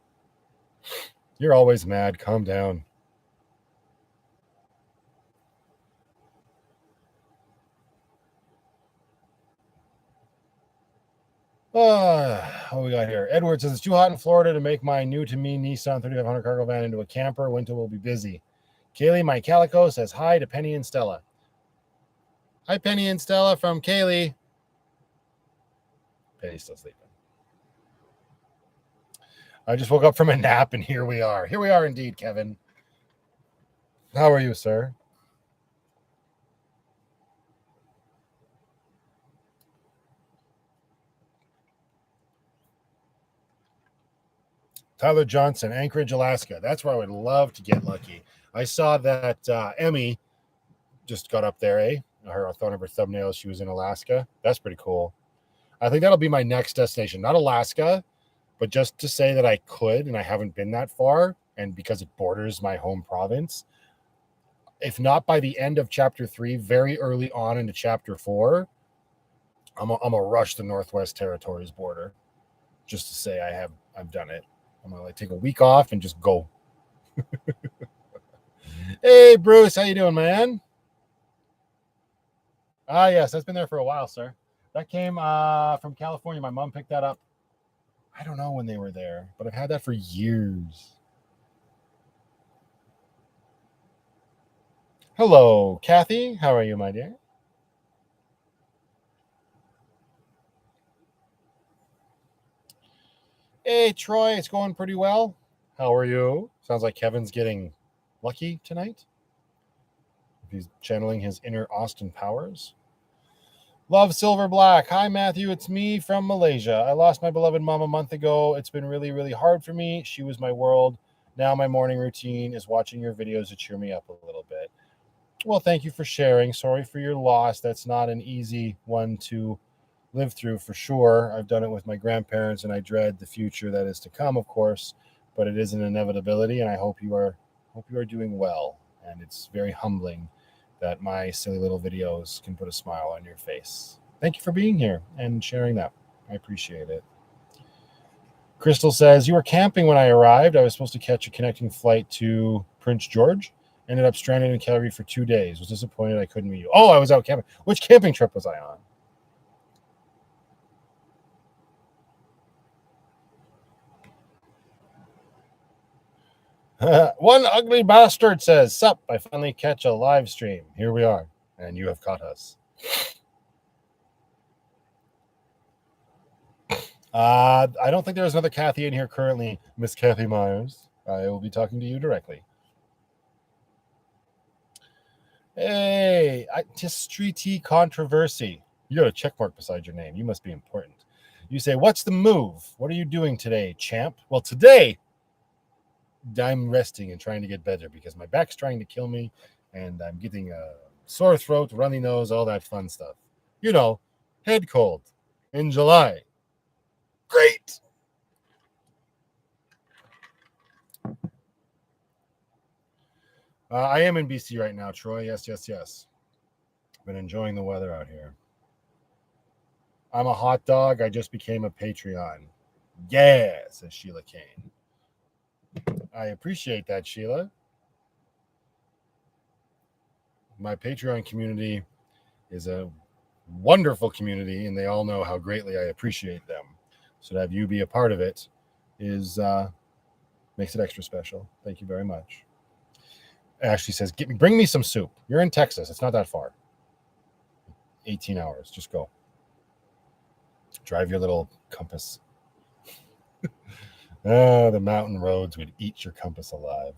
You're always mad. Calm down. What we got here? Edward says, it's too hot in Florida to make my new to me Nissan 3500 cargo van into a camper. Winter will be busy. Kaylee, my calico, says hi to Penny and Stella. Hi, Penny and Stella from Kaylee. Penny's still sleeping. I just woke up from a nap, and here we are. Here we are indeed, Kevin. How are you, sir? Tyler Johnson, Anchorage, Alaska. That's where I would love to get lucky. I saw that Emmy just got up there, eh? Her one of her thumbnails, she was in Alaska. That's pretty cool. I think that'll be my next destination. Not Alaska, but just to say that I could, and I haven't been that far, and because it borders my home province. If not by the end of chapter 3, very early on into chapter 4, I'm a rush the Northwest Territories border, just to say I've done it. I'm gonna take a week off and just go. Hey, Bruce, how you doing, man? Yes, that's been there for a while, sir. That came from California. My mom picked that up. I don't know when they were there, but I've had that for years. Hello, Kathy. How are you, my dear? Hey, Troy. It's going pretty well. How are you? Sounds like Kevin's getting lucky tonight. If he's channeling his inner Austin Powers. Love Silver Black. Hi, Matthew. It's me from Malaysia. I lost my beloved mom a month ago. It's been really, really hard for me. She was my world. Now my morning routine is watching your videos to cheer me up a little bit. Well, thank you for sharing. Sorry for your loss. That's not an easy one to live through for sure. I've done it with my grandparents, and I dread the future that is to come, of course, but it is an inevitability, and I hope you are doing well. And it's very humbling that my silly little videos can put a smile on your face. Thank you for being here and sharing that. I appreciate it. Crystal says, you were camping when I arrived. I was supposed to catch a connecting flight to Prince George. Ended up stranded in Calgary for 2 days. Was disappointed I couldn't meet you. Oh, I was out camping. Which camping trip was I on? One ugly bastard says, sup, I finally catch a live stream. Here we are, and you have caught us. I don't think there's another Kathy in here currently, Miss Kathy Myers. I will be talking to you directly. Hey, T controversy. You got a check mark beside your name. You must be important. You say, what's the move? What are you doing today, champ? Well, today, I'm resting and trying to get better because my back's trying to kill me and I'm getting a sore throat, runny nose, all that fun stuff. You know, head cold in July. Great. I am in BC right now, Troy. Yes. Been enjoying the weather out here. I'm a hot dog. I just became a Patreon. Yeah, says Sheila Kane. I appreciate that, Sheila. My Patreon community is a wonderful community, and they all know how greatly I appreciate them. So to have you be a part of it is makes it extra special. Thank you very much. Ashley says, bring me some soup. You're in Texas. It's not that far. 18 hours. Just go. Drive your little compass. The mountain roads would eat your compass alive.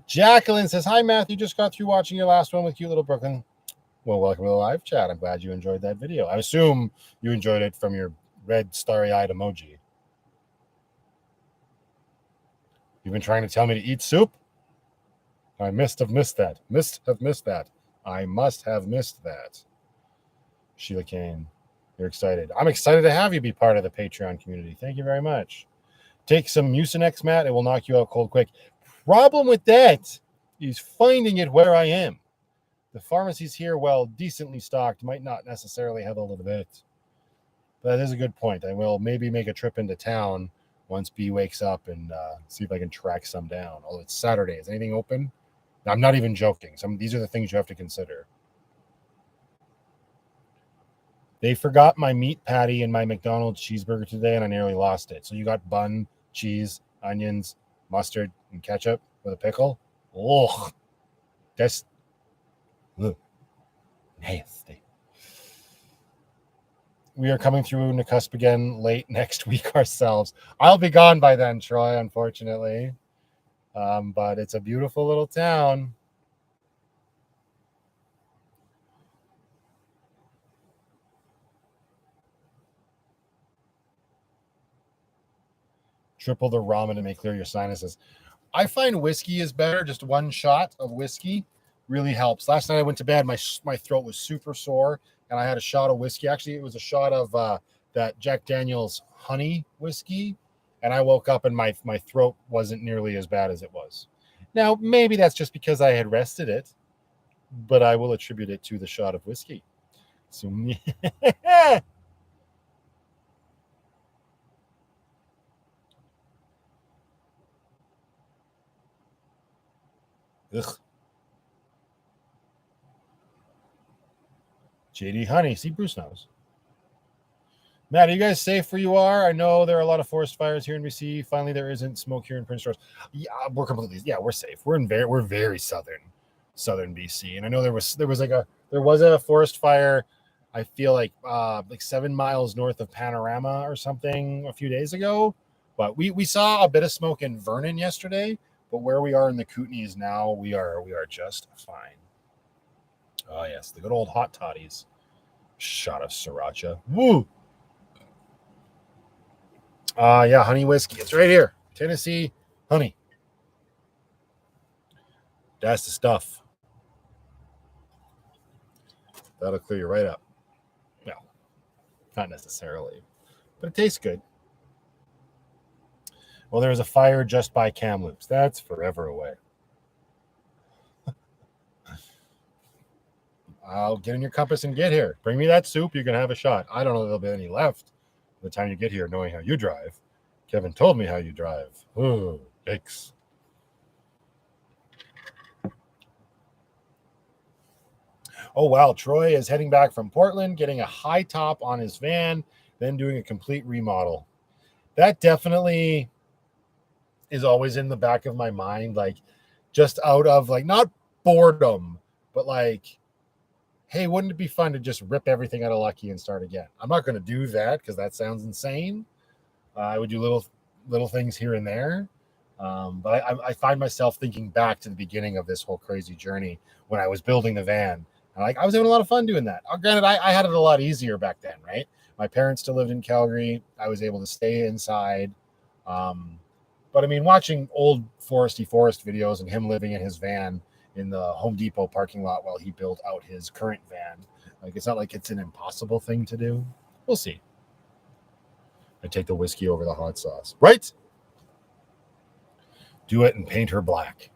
Jacqueline says, hi, Matthew. Just got through watching your last one with cute little Brooklyn. Well, welcome to the live chat. I'm glad you enjoyed that video. I assume you enjoyed it from your red starry-eyed emoji. You've been trying to tell me to eat soup? I must have missed that. I must have missed that. Sheila Kane, you're excited. I'm excited to have you be part of the Patreon community. Thank you very much. Take some Mucinex, Matt. It will knock you out cold quick. Problem with that is finding it where I am. The pharmacies here, while decently stocked, might not necessarily have all of it. But that is a good point. I will maybe make a trip into town once B wakes up and see if I can track some down. Although it's Saturday. Is anything open? I'm not even joking. These are the things you have to consider. They forgot my meat patty in my McDonald's cheeseburger today, and I nearly lost it. So you got bun, cheese, onions, mustard, and ketchup with a pickle? Ugh. That's nasty. We are coming through Nakusp again late next week ourselves. I'll be gone by then, Troy, unfortunately. But it's a beautiful little town. Triple the ramen to make clear your sinuses. I find whiskey is better. Just one shot of whiskey really helps. Last night I went to bed, my throat was super sore, and I had a shot of whiskey. Actually, it was a shot of that Jack Daniel's honey whiskey, and I woke up and my throat wasn't nearly as bad as it was. Now, maybe that's just because I had rested it, but I will attribute it to the shot of whiskey. So, ugh. JD Honey. See, Bruce knows. Matt, are you guys safe where you are? I know there are a lot of forest fires here in BC. Finally, there isn't smoke here in Prince George. Yeah, we're safe. We're very southern BC, and I know there was a forest fire. I feel like 7 miles north of Panorama or something a few days ago. But we saw a bit of smoke in Vernon yesterday. But where we are in the Kootenays now, we are just fine. Oh yes, the good old hot toddies. Shot of sriracha. Woo! Yeah, honey whiskey. It's right here. Tennessee honey. That's the stuff. That'll clear you right up. No, not necessarily, but it tastes good. Well, there was a fire just by Kamloops. That's forever away. I'll get in your compass and get here. Bring me that soup. You can have a shot. I don't know if there'll be any left by the time you get here, knowing how you drive. Kevin told me how you drive. Ooh, yikes. Oh, wow. Troy is heading back from Portland, getting a high top on his van, then doing a complete remodel. That definitely is always in the back of my mind, like just out of not boredom, but hey, wouldn't it be fun to just rip everything out of Lucky and start again? I'm not going to do that because that sounds insane. I would do little things here and there. But I find myself thinking back to the beginning of this whole crazy journey when I was building the van. And I was having a lot of fun doing that. Granted, I had it a lot easier back then, right? My parents still lived in Calgary. I was able to stay inside. But I mean, watching old forest videos and him living in his van in the Home Depot parking lot while he built out his current van, it's not like it's an impossible thing to do. We'll see. I take the whiskey over the hot sauce, right? Do it and paint her black.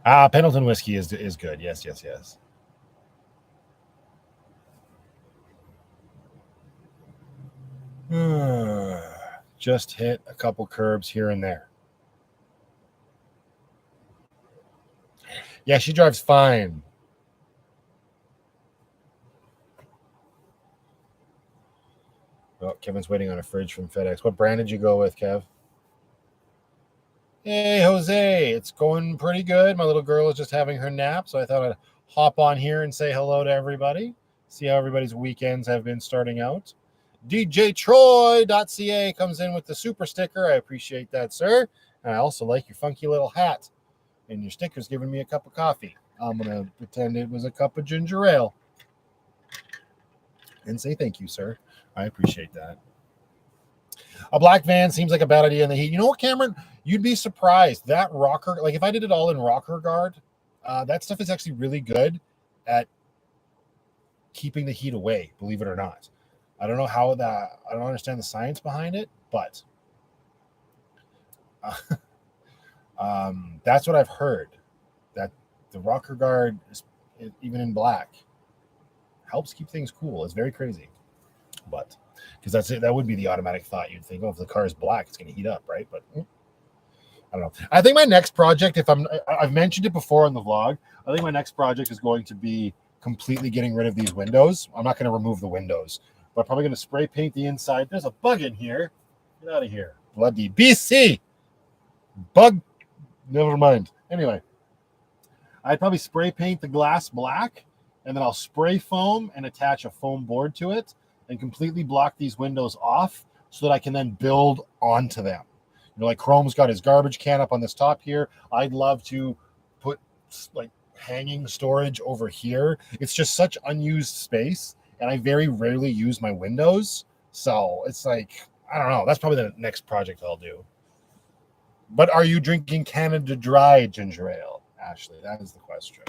Pendleton whiskey is good. Yes. Just hit a couple curbs here and there. Yeah, she drives fine. Oh, Kevin's waiting on a fridge from FedEx. What brand did you go with, Kev? Hey, Jose. It's going pretty good. My little girl is just having her nap, so I thought I'd hop on here and say hello to everybody. See how everybody's weekends have been starting out. DJTroy.ca comes in with the super sticker. I appreciate that, sir. And I also like your funky little hat. And your sticker's giving me a cup of coffee. I'm going to pretend it was a cup of ginger ale. And say thank you, sir. I appreciate that. A black van seems like a bad idea in the heat. You know what, Cameron? You'd be surprised. That rocker, like if I did it all in rocker guard, that stuff is actually really good at keeping the heat away, believe it or not. I don't know how that, I don't understand the science behind it, but that's what I've heard, that the rocker guard, even in black, helps keep things cool. It's very crazy. But because that's it, that would be the automatic thought. You'd think, oh, if the car is black, it's going to heat up, right? But I don't know. I think my next project, I've mentioned it before in the vlog, I think my next project is going to be completely getting rid of these windows. I'm not going to remove the windows, but I'm probably going to spray paint the inside. There's a bug in here. Get out of here. Bloody BC. Bug. Never mind. Anyway, I'd probably spray paint the glass black, and then I'll spray foam and attach a foam board to it and completely block these windows off so that I can then build onto them. You know, like Chrome's got his garbage can up on this top here. I'd love to put like hanging storage over here. It's just such unused space, and I very rarely use my windows. So it's like, I don't know. That's probably the next project I'll do. But are you drinking Canada Dry ginger ale, Ashley? That is the question.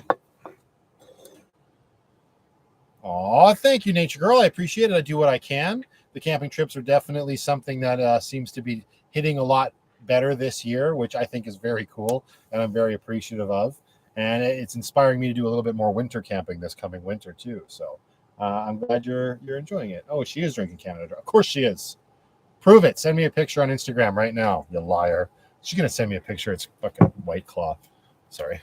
Oh, thank you, Nature Girl. I appreciate it. I do what I can. The camping trips are definitely something that seems to be hitting a lot better this year, which I think is very cool, and I'm very appreciative of. And it's inspiring me to do a little bit more winter camping this coming winter too. So I'm glad you're enjoying it. Oh, she is drinking Canada Dry. Of course she is. Prove it. Send me a picture on Instagram right now, you liar. She's gonna send me a picture. It's fucking White Claw. Sorry.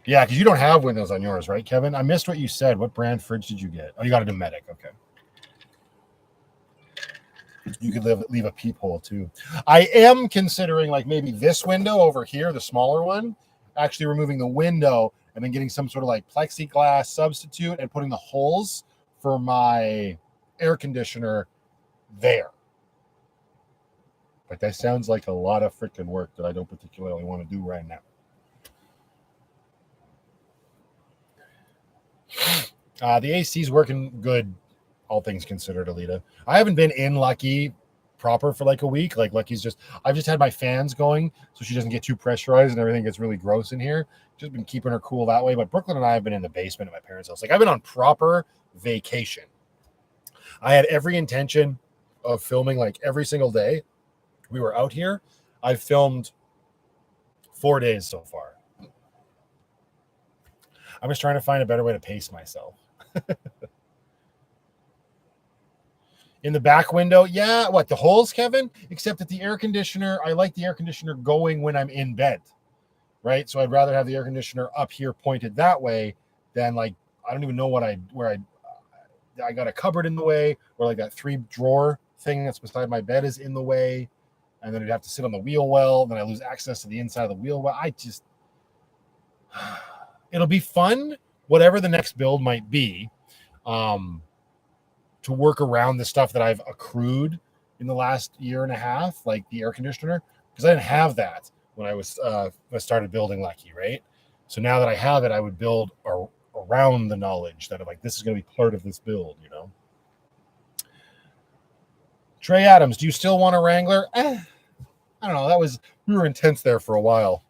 Yeah, because you don't have windows on yours, right, Kevin? I missed what you said. What brand fridge did you get? Oh, you got a Dometic. Okay. You could leave a peephole too. I am considering like maybe this window over here, the smaller one, actually removing the window and then getting some sort of like plexiglass substitute and putting the holes for my air conditioner there. But that sounds like a lot of freaking work that I don't particularly want to do right now. The AC is working good, all things considered, Alita. I haven't been in Lucky proper for like a week. Like Lucky's I've just had my fans going so she doesn't get too pressurized and everything gets really gross in here. Just been keeping her cool that way. But Brooklyn and I have been in the basement at my parents' house. Like I've been on proper vacation. I had every intention of filming like every single day we were out here. I've filmed 4 days so far. I'm just trying to find a better way to pace myself. In the back window, yeah, what, the holes, Kevin? Except that the air conditioner, I like the air conditioner going when I'm in bed, right? So I'd rather have the air conditioner up here pointed that way than like, I don't even know where I got a cupboard in the way, or like that 3-drawer thing that's beside my bed is in the way, and then I'd have to sit on the wheel well, and then I lose access to the inside of the wheel well. It'll be fun, whatever the next build might be, to work around the stuff that I've accrued in the last year and a half, like the air conditioner, because I didn't have that when I started building Lucky, right? So now that I have it, I would build around the knowledge that I'm like, this is going to be part of this build, you know? Trey Adams, do you still want a Wrangler? I don't know. We were intense there for a while.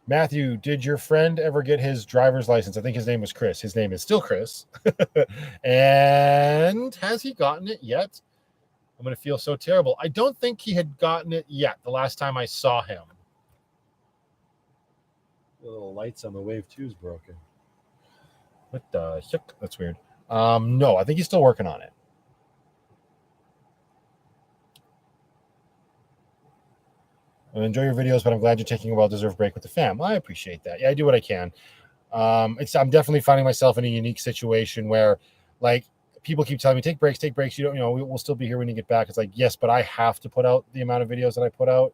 Matthew, did your friend ever get his driver's license? I think his name was Chris. His name is still Chris. And has he gotten it yet? I'm going to feel so terrible. I don't think he had gotten it yet the last time I saw him. The little lights on the Wave 2 is broken. What the heck? That's weird. No, I think he's still working on it. I enjoy your videos, but I'm glad you're taking a well-deserved break with the fam. I appreciate that. Yeah, I do what I can. I'm definitely finding myself in a unique situation where, like, people keep telling me, take breaks. You don't, we'll still be here when you get back. It's like, yes, but I have to put out the amount of videos that I put out.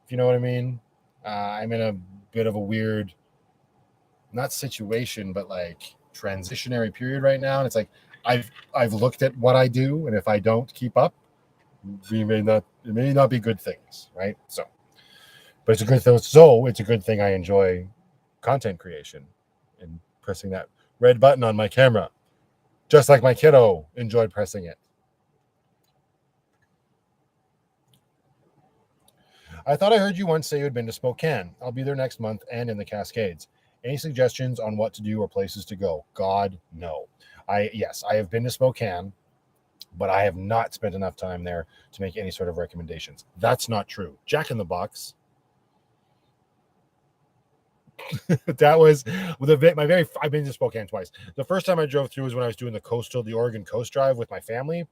If you know what I mean. I'm in a bit of a weird, not situation, but like transitionary period right now. And it's like, I've looked at what I do, and if I don't keep up, it may not be good things, right? So, but it's a good thing. So it's a good thing I enjoy content creation and pressing that red button on my camera, just like my kiddo enjoyed pressing it. I thought I heard you once say you had been to Spokane. I'll be there next month and in the Cascades. Any suggestions on what to do or places to go? God, no. Yes, I have been to Spokane, but I have not spent enough time there to make any sort of recommendations. That's not true. Jack in the Box. That was I've been to Spokane twice. The first time I drove through was when I was doing the Oregon Coast Drive with my family,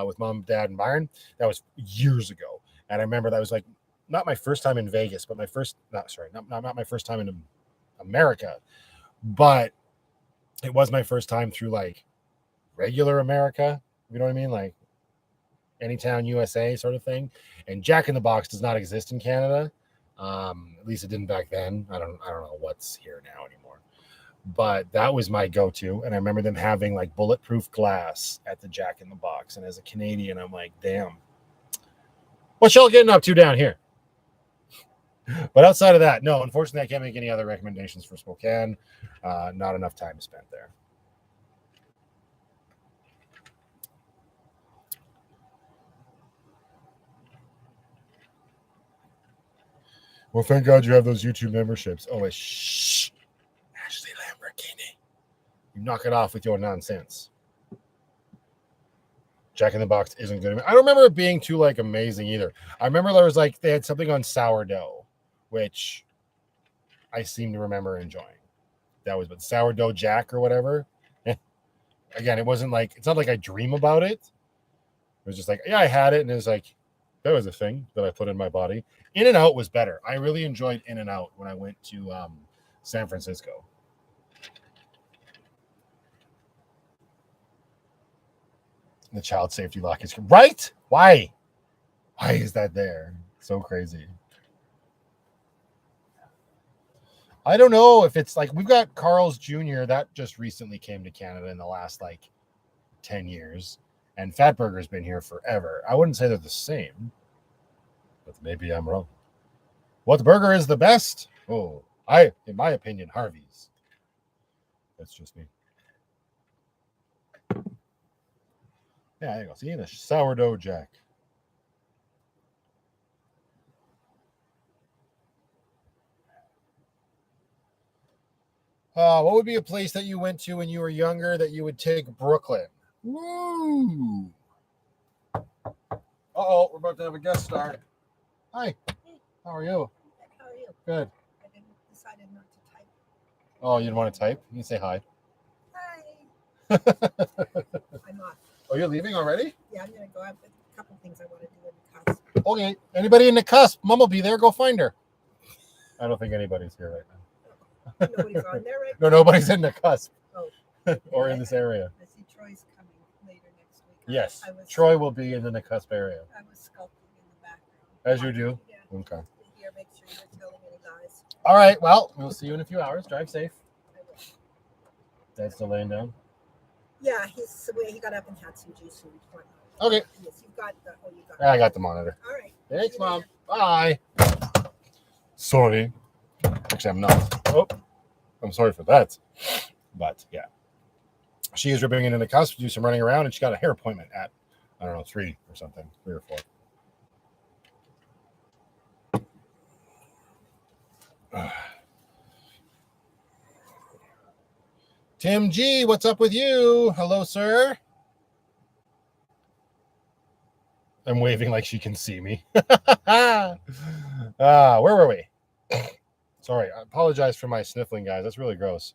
with mom, dad, and Byron. That was years ago. And I remember that was like not my first time in Vegas, but not my first time in America, but it was my first time through like regular America. You know what I mean? Like Anytown, USA sort of thing. And Jack in the Box does not exist in Canada. At least it didn't back then. I don't know what's here now anymore. But that was my go-to. And I remember them having like bulletproof glass at the Jack in the Box. And as a Canadian, I'm like, damn, what y'all getting up to down here? But outside of that, no, unfortunately, I can't make any other recommendations for Spokane. Not enough time spent there. Well, thank God you have those YouTube memberships. Oh, shh. Ashley Lamborghini. You knock it off with your nonsense. Jack in the Box isn't good. I don't remember it being too like amazing either. I remember there was like they had something on sourdough, which I seem to remember enjoying. That was sourdough Jack or whatever. Again, it wasn't like it's not like I dream about it. It was just like, yeah, I had it, and it was like that was a thing that I put in my body. In-N-Out was better. I really enjoyed In-N-Out when I went to San Francisco. The child safety lock is right. Why is that there? So crazy. I don't know if it's like we've got Carl's Jr. that just recently came to Canada in the last like 10 years, and Fatburger's been here forever. I wouldn't say they're the same, but maybe I'm wrong. What burger is the best? Oh, in my opinion, Harvey's. That's just me. Yeah, there you go. See, the sourdough Jack. What would be a place that you went to when you were younger that you would take Brooklyn? Woo! Uh-oh, we're about to have a guest star. Hi. Hey. How are you? How are you? Good. I decided not to type. Oh, you didn't want to type? You can say hi. Hi. I'm off. Oh, you're leaving already? Yeah, I'm going to go out with a couple things I want to do in the cusp. Okay. Anybody in the cusp? Mom will be there. Go find her. I don't think anybody's here right now. Nobody's on there right No, nobody's in the cusp. Oh. Or in this area. I see Troy's coming later next week. Yes. Troy will be in the cusp area. I was sculpting in the background. As you do? Yeah. Okay. Here, make sure you're telling any guys. All right. Well, we'll see you in a few hours. Drive safe. I will. Dad's still laying down? Yeah, he got up and had some juice and whatnot. Okay. Yes, you've got the. Oh, you got. I got the monitor. All right. Thanks, Mom. Bye. Sorry. Actually, I'm not. Oh, I'm sorry for that. But yeah, she is ripping into the cusp to do some running around, and she got a hair appointment at, I don't know, 3 or something, 3 or 4. Tim G, what's up with you? Hello, sir. I'm waving like she can see me. Where were we? Sorry, I apologize for my sniffling, guys. That's really gross.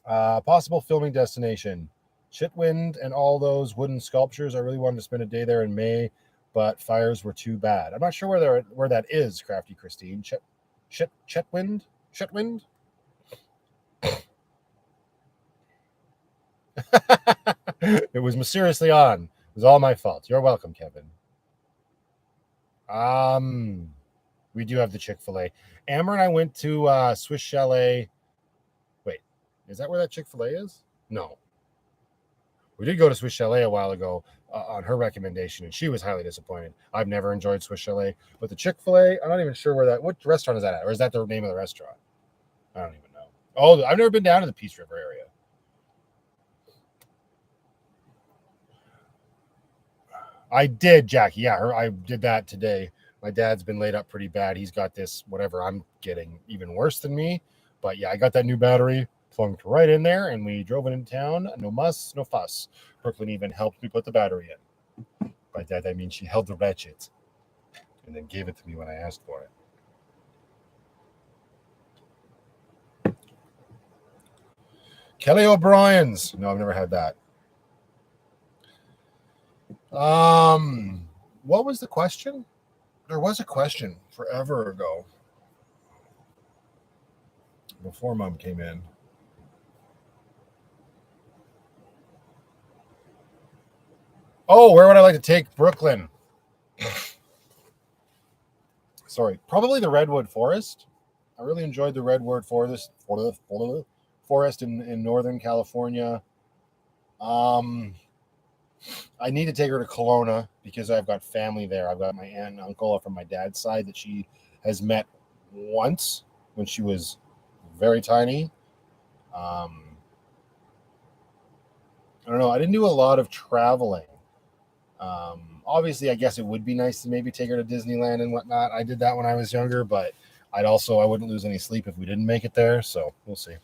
Possible filming destination. Chitwind and all those wooden sculptures. I really wanted to spend a day there in May, but fires were too bad. I'm not sure where that is, Crafty Christine. Chitwind? Chitwind? It was mysteriously on. It was all my fault. You're welcome, Kevin. We do have the Chick-fil-A. Amber and I went to Swiss Chalet. Wait, is that where that Chick-fil-A is? No. We did go to Swiss Chalet a while ago on her recommendation, and she was highly disappointed. I've never enjoyed Swiss Chalet, but the Chick-fil-A, I'm not even sure what restaurant is that at, or is that the name of the restaurant? I don't even know. Oh, I've never been down to the Peace River area. I did, Jackie. Yeah, I did that today. My dad's been laid up pretty bad. He's got this, whatever I'm getting, even worse than me. But yeah, I got that new battery plunked right in there, and we drove it in town. No muss, no fuss. Brooklyn even helped me put the battery in. By that, I mean she held the ratchet and then gave it to me when I asked for it. Kelly O'Brien's. No, I've never had that. What was the question? There was a question forever ago before Mom came in. Oh, where would I like to take Brooklyn? Sorry, probably the Redwood Forest. I really enjoyed the Redwood Forest in Northern California. I need to take her to Kelowna because I've got family there. I've got my aunt and uncle from my dad's side that she has met once when she was very tiny. I don't know. I didn't do a lot of traveling. Obviously, I guess it would be nice to maybe take her to Disneyland and whatnot. I did that when I was younger, but I wouldn't lose any sleep if we didn't make it there. So we'll see.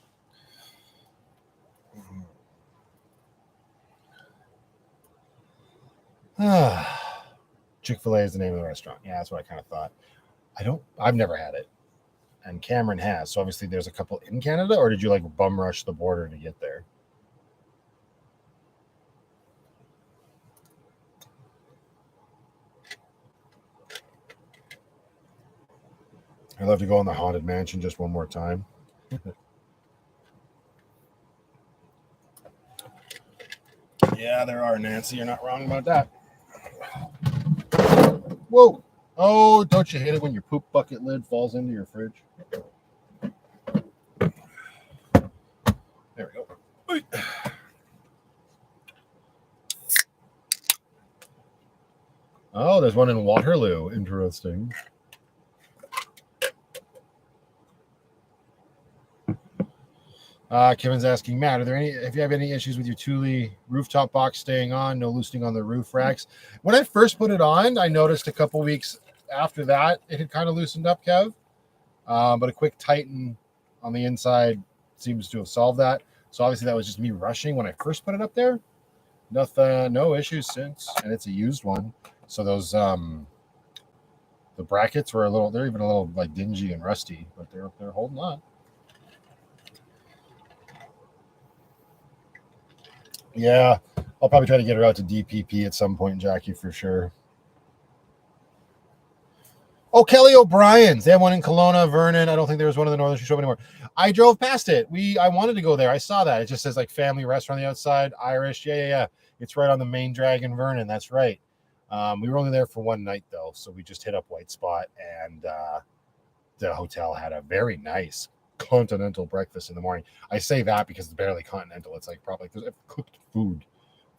Chick-fil-A is the name of the restaurant. Yeah, that's what I kind of thought. I've never had it. And Cameron has. So obviously there's a couple in Canada, or did you like bum rush the border to get there? I'd love to go in the Haunted Mansion just one more time. Yeah, there are, Nancy. You're not wrong about that. Whoa. Oh, don't you hate it when your poop bucket lid falls into your fridge? There we go. Oh, there's one in Waterloo. Interesting. Kevin's asking, Matt, if you have any issues with your Thule rooftop box staying on, no loosening on the roof racks? When I first put it on, I noticed a couple weeks after that, it had kind of loosened up, Kev. But a quick tighten on the inside seems to have solved that. So obviously that was just me rushing when I first put it up there. Nothing, no issues since, and it's a used one. So those the brackets were they're even a little like dingy and rusty, but they're holding on. Yeah, I'll probably try to get her out to DPP at some point, Jackie, for sure. Oh, Kelly O'Brien's. They have one in Kelowna, Vernon. I don't think there was one in the Northern Shore anymore. I drove past it. I wanted to go there. I saw that. It just says like family restaurant on the outside, Irish. Yeah. It's right on the main drag in Vernon. That's right. We were only there for one night though, so we just hit up White Spot, and the hotel had a very nice continental breakfast in the morning. I say that because it's barely continental. It's like probably cooked food.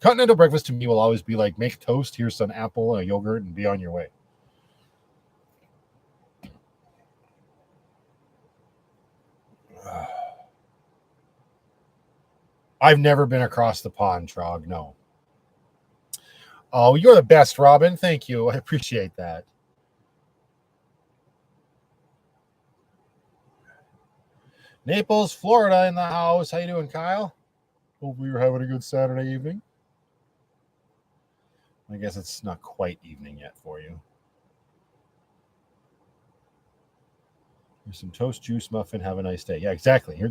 Continental breakfast to me will always be like, make toast, here's some apple, a yogurt, and be on your way. I've never been across the pond, Trog. No. Oh, you're the best, Robin. Thank you. I appreciate that. Naples, Florida in the house. How you doing, Kyle? Hopefully you're having a good Saturday evening. I guess it's not quite evening yet for you. Here's some toast, juice, muffin. Have a nice day. Yeah, exactly.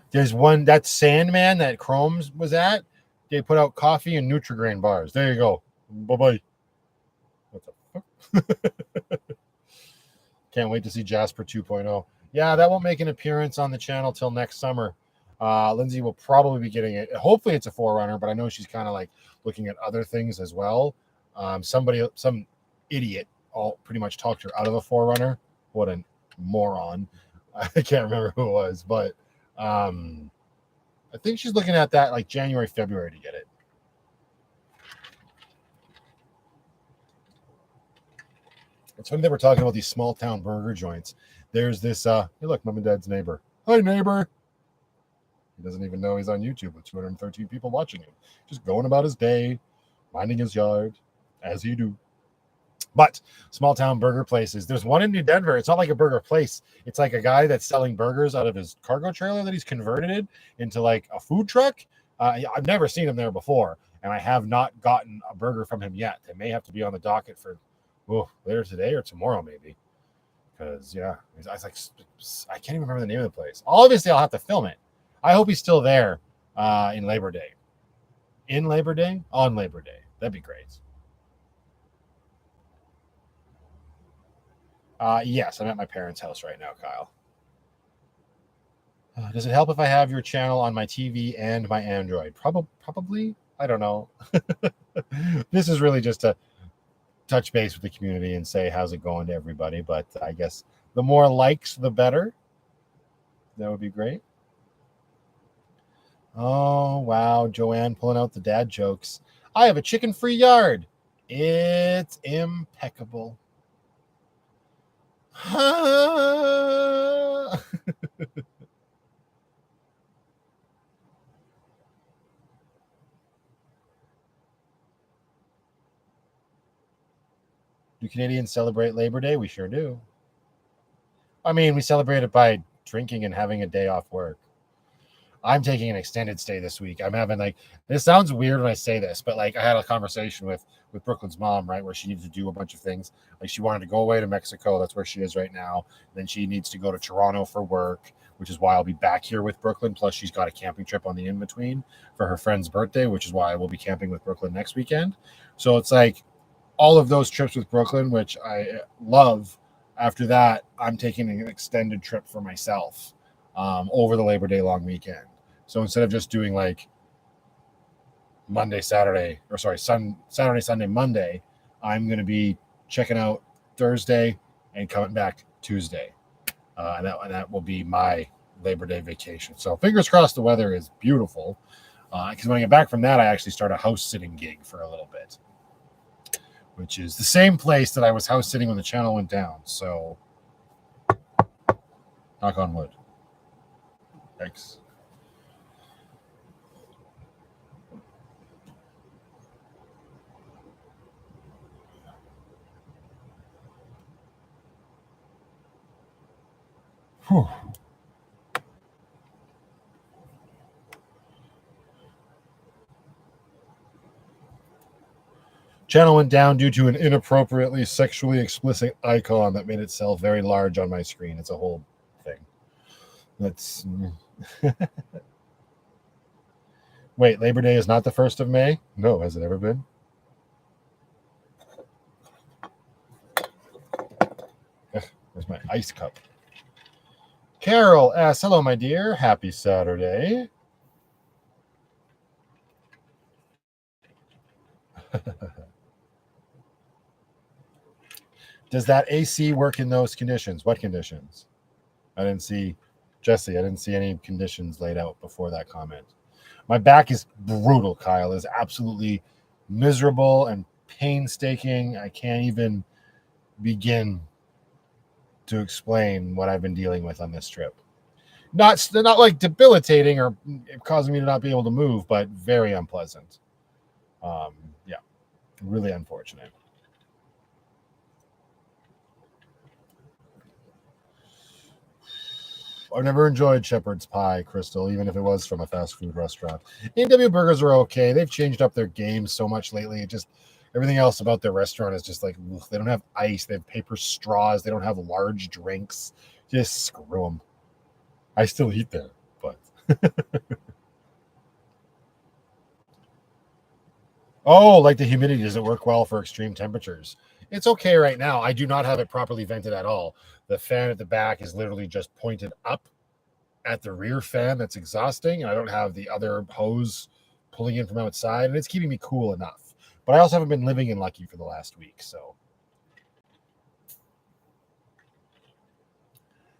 There's one, that Sandman that Chrome's was at. They put out coffee and Nutri-Grain bars. There you go. Bye-bye. What the fuck? Can't wait to see Jasper 2.0. Yeah, that won't make an appearance on the channel till next summer. Lindsay will probably be getting it. Hopefully it's a Forerunner, but I know she's kind of like looking at other things as well. Some idiot pretty much talked her out of a Forerunner. What a moron. I can't remember who it was, but I think she's looking at that like January, February to get it. It's funny that we're talking about these small town burger joints. There's this, hey, look, Mom and Dad's neighbor. Hi, neighbor. He doesn't even know he's on YouTube with 213 people watching him. Just going about his day, minding his yard, as he do. But small town burger places. There's one in New Denver. It's not like a burger place. It's like a guy that's selling burgers out of his cargo trailer that he's converted into like a food truck. I've never seen him there before, and I have not gotten a burger from him yet. They may have to be on the docket for later today or tomorrow, maybe. Because I was like, I can't even remember the name of the place. Obviously, I'll have to film it. I hope he's still there in Labor Day. In Labor Day? On Labor Day. That'd be great. Yes, I'm at my parents' house right now, Kyle. Does it help if I have your channel on my TV and my Android? Probably. I don't know. This is really just to touch base with the community and say how's it going to everybody. But I guess the more likes, the better. That would be great. Oh, wow. Joanne pulling out the dad jokes. I have a chicken-free yard. It's impeccable. Do Canadians celebrate Labor Day? We sure do. I mean, we celebrate it by drinking and having a day off work. I'm taking an extended stay this week. I'm having this sounds weird when I say this, but I had a conversation with Brooklyn's mom, right, where she needed to do a bunch of things. Like she wanted to go away to Mexico. That's where she is right now. Then she needs to go to Toronto for work, which is why I'll be back here with Brooklyn. Plus, she's got a camping trip on the in between for her friend's birthday, which is why I will be camping with Brooklyn next weekend. So it's like all of those trips with Brooklyn, which I love. After that, I'm taking an extended trip for myself over the Labor Day long weekend. So instead of just doing Saturday, Sunday, Monday, I'm going to be checking out Thursday and coming back Tuesday. And that will be my Labor Day vacation. So fingers crossed the weather is beautiful. Because when I get back from that, I actually start a house sitting gig for a little bit, which is the same place that I was house sitting when the channel went down. So knock on wood. Thanks. Whew. Channel went down due to an inappropriately sexually explicit icon that made itself very large on my screen. It's a whole thing. That's wait, Labor Day is not the 1st of May? No, has it ever been? Where's my ice cup? Carol asks, hello, my dear. Happy Saturday. Does that AC work in those conditions? What conditions? I didn't see, Jesse, I didn't see any conditions laid out before that comment. My back is brutal, Kyle. It is absolutely miserable and painstaking. I can't even begin to explain what I've been dealing with on this trip. Not like debilitating or causing me to not be able to move, but very unpleasant. Yeah, really unfortunate. I've never enjoyed shepherd's pie, Crystal, even if it was from a fast food restaurant. A&W burgers are okay. They've changed up their game so much lately. It just everything else about their restaurant is just ugh, they don't have ice. They have paper straws. They don't have large drinks. Just screw them. I still eat there, but oh, like the humidity doesn't work well for extreme temperatures. It's okay right now. I do not have it properly vented at all. The fan at the back is literally just pointed up at the rear fan that's exhausting, and I don't have the other hose pulling in from outside, and it's keeping me cool enough. But I also haven't been living in Lucky for the last week, so.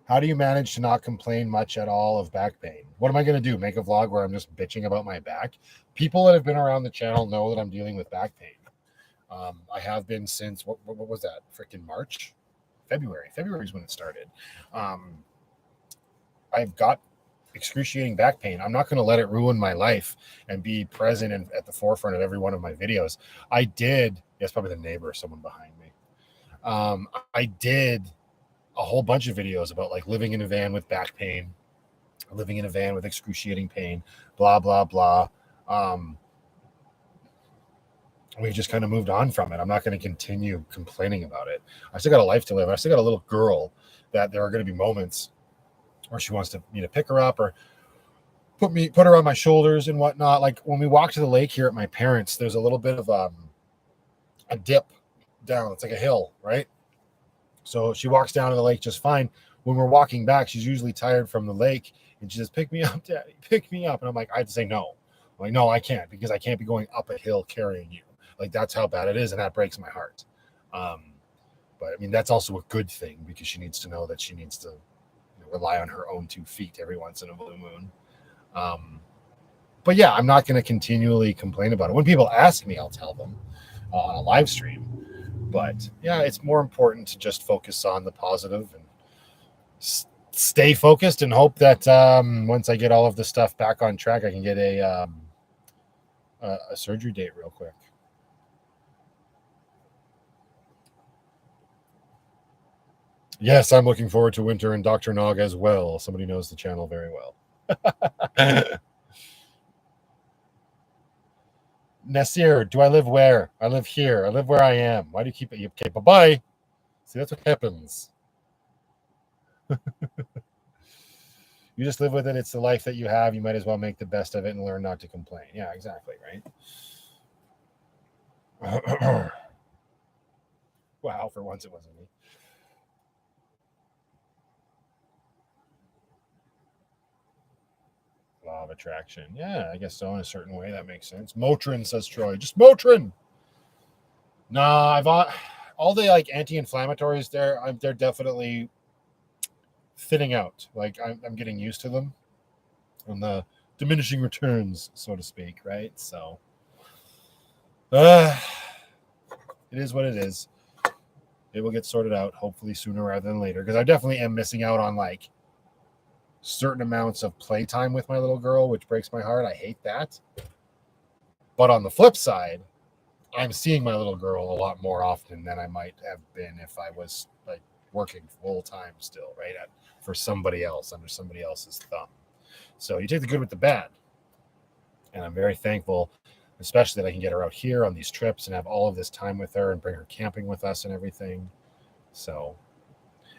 How do you manage to not complain much at all of back pain? What am I going to do? Make a vlog where I'm just bitching about my back? People that have been around the channel know that I'm dealing with back pain. I have been since, what was that? Freaking March? February. February is when it started. I've got excruciating back pain. I'm not going to let it ruin my life and be present and at the forefront of every one of my videos. I did. Yes, probably the neighbor or someone behind me. I did a whole bunch of videos about like living in a van with back pain, living in a van with excruciating pain, blah, blah, blah. We've just kind of moved on from it. I'm not going to continue complaining about it. I still got a life to live. I still got a little girl that there are going to be moments where she wants me to pick her up or put her on my shoulders and whatnot. Like when we walk to the lake here at my parents', there's a little bit of a dip down. It's like a hill, right? So she walks down to the lake just fine. When we're walking back, she's usually tired from the lake and she says, "Pick me up, Daddy, pick me up." And I'm like, I have to say no. I'm like, no, I can't, because I can't be going up a hill carrying you. Like, that's how bad it is. And that breaks my heart. But I mean, that's also a good thing, because she needs to know that she needs to rely on her own 2 feet every once in a blue moon. But yeah, I'm not going to continually complain about it. When people ask me, I'll tell them on a live stream. But yeah, it's more important to just focus on the positive and stay focused and hope that once I get all of the stuff back on track, I can get a surgery date real quick. Yes, I'm looking forward to winter and Dr. Nog as well. Somebody knows the channel very well. Nasir, do I live where? I live here. I live where I am. Why do you keep it? Okay, bye-bye. See, that's what happens. You just live with it. It's the life that you have. You might as well make the best of it and learn not to complain. Yeah, exactly, right? Wow, for once it wasn't me. Law of attraction. Yeah, I guess so. In a certain way, that makes sense. Motrin, says Troy. Just Motrin. Nah, I've all the like anti-inflammatories there. They're definitely thinning out. Like I'm getting used to them, and the diminishing returns, so to speak. Right. So, it is what it is. It will get sorted out, hopefully sooner rather than later, because I definitely am missing out on like certain amounts of playtime with my little girl, which breaks my heart. I hate that. But on the flip side, I'm seeing my little girl a lot more often than I might have been if I was like working full time still, right? For somebody else, under somebody else's thumb. So you take the good with the bad. And I'm very thankful, especially that I can get her out here on these trips and have all of this time with her and bring her camping with us and everything. So,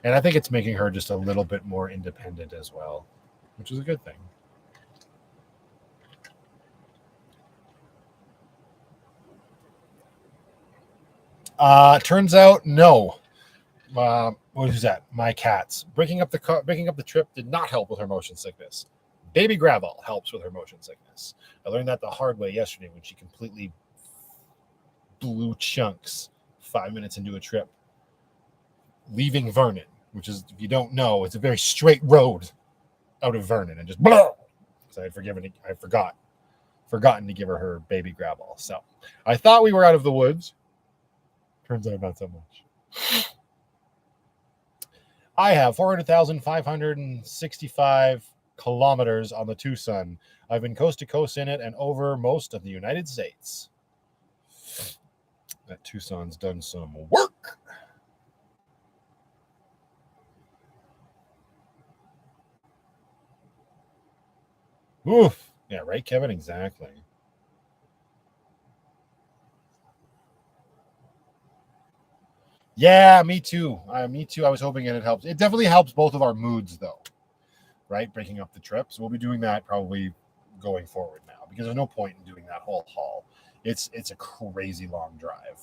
and I think it's making her just a little bit more independent as well, which is a good thing. Turns out, no. What is that? My cats. Breaking up the trip did not help with her motion sickness. Baby Gravel helps with her motion sickness. I learned that the hard way yesterday when she completely blew chunks 5 minutes into a trip, leaving Vernon, which is, if you don't know, it's a very straight road out of Vernon, and just blah. So I had forgotten to give her Baby Gravel. So I thought we were out of the woods. Turns out not so much. I have 400,565 kilometers on the Tucson. I've been coast to coast in it and over most of the United States. That Tucson's done some work. Oof. Yeah, right, Kevin? Exactly. Yeah, me too. Me too. I was hoping it helps. It definitely helps both of our moods, though, right? Breaking up the trip. So we'll be doing that probably going forward now, because there's no point in doing that whole haul. It's a crazy long drive.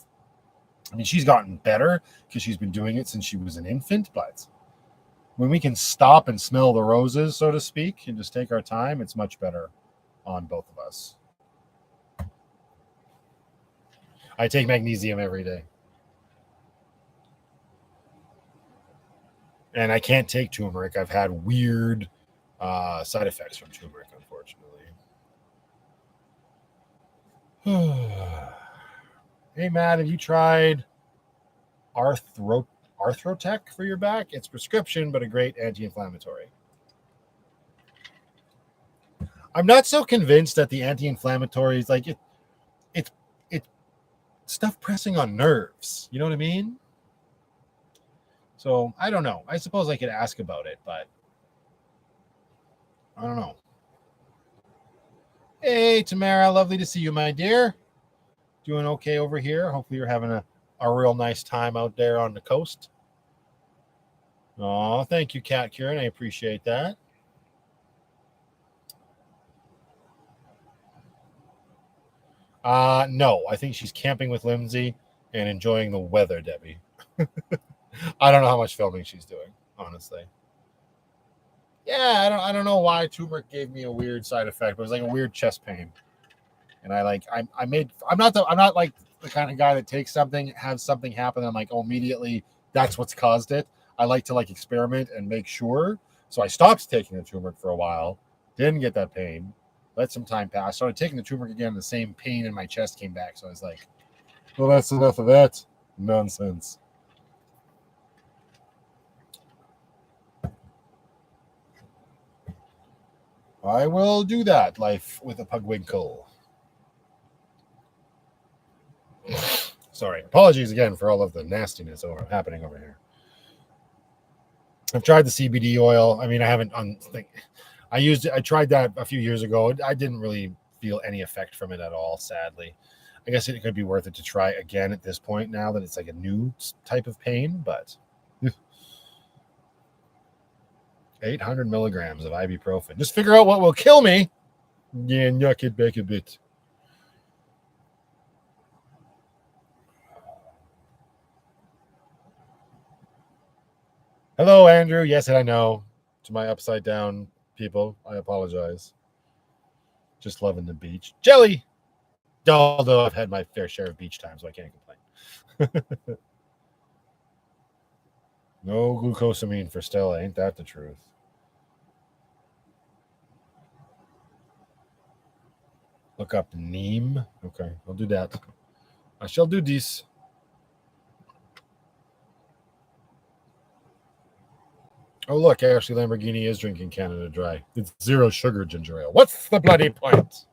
I mean, she's gotten better because she's been doing it since she was an infant, but when we can stop and smell the roses, so to speak, and just take our time, it's much better on both of us. I take magnesium every day. And I can't take turmeric. I've had weird side effects from turmeric, unfortunately. Hey, Matt, have you tried Arthrotech for your back? It's prescription, but a great anti-inflammatory. I'm not so convinced that the anti-inflammatories, like it's stuff pressing on nerves. You know what I mean? So I don't know. I suppose I could ask about it, but I don't know. Hey, Tamara, lovely to see you, my dear. Doing okay over here. Hopefully you're having a real nice time out there on the coast. Oh, thank you, Kat Kieran. I appreciate that. No, I think she's camping with Lindsay and enjoying the weather, Debbie. I don't know how much filming she's doing, honestly. Yeah, I don't know why turmeric gave me a weird side effect, but it was like a weird chest pain. And I'm not like the kind of guy that takes something, has something happen, and I'm like, oh, immediately that's what's caused it. I like to like experiment and make sure. So I stopped taking the turmeric for a while, didn't get that pain, let some time pass, started taking the turmeric again, the same pain in my chest came back. So I was like, well, that's enough of that nonsense. I will do that, life with a pugwinkle. Sorry, apologies again for all of the nastiness happening over here. I've tried the CBD oil. I mean, I haven't. I tried that a few years ago. I didn't really feel any effect from it at all. Sadly, I guess it could be worth it to try again at this point. Now that it's like a new type of pain, but 800 milligrams of ibuprofen. Just figure out what will kill me. Yeah, yuck it back a bit. Hello, Andrew. Yes, I know. To my upside down people, I apologize. Just loving the beach. Jelly! Although I've had my fair share of beach time, so I can't complain. No glucosamine for Stella. Ain't that the truth? Look up neem. Okay, I'll do that. I shall do this. Oh, look, actually, Lamborghini is drinking Canada Dry. It's zero sugar ginger ale. What's the bloody point?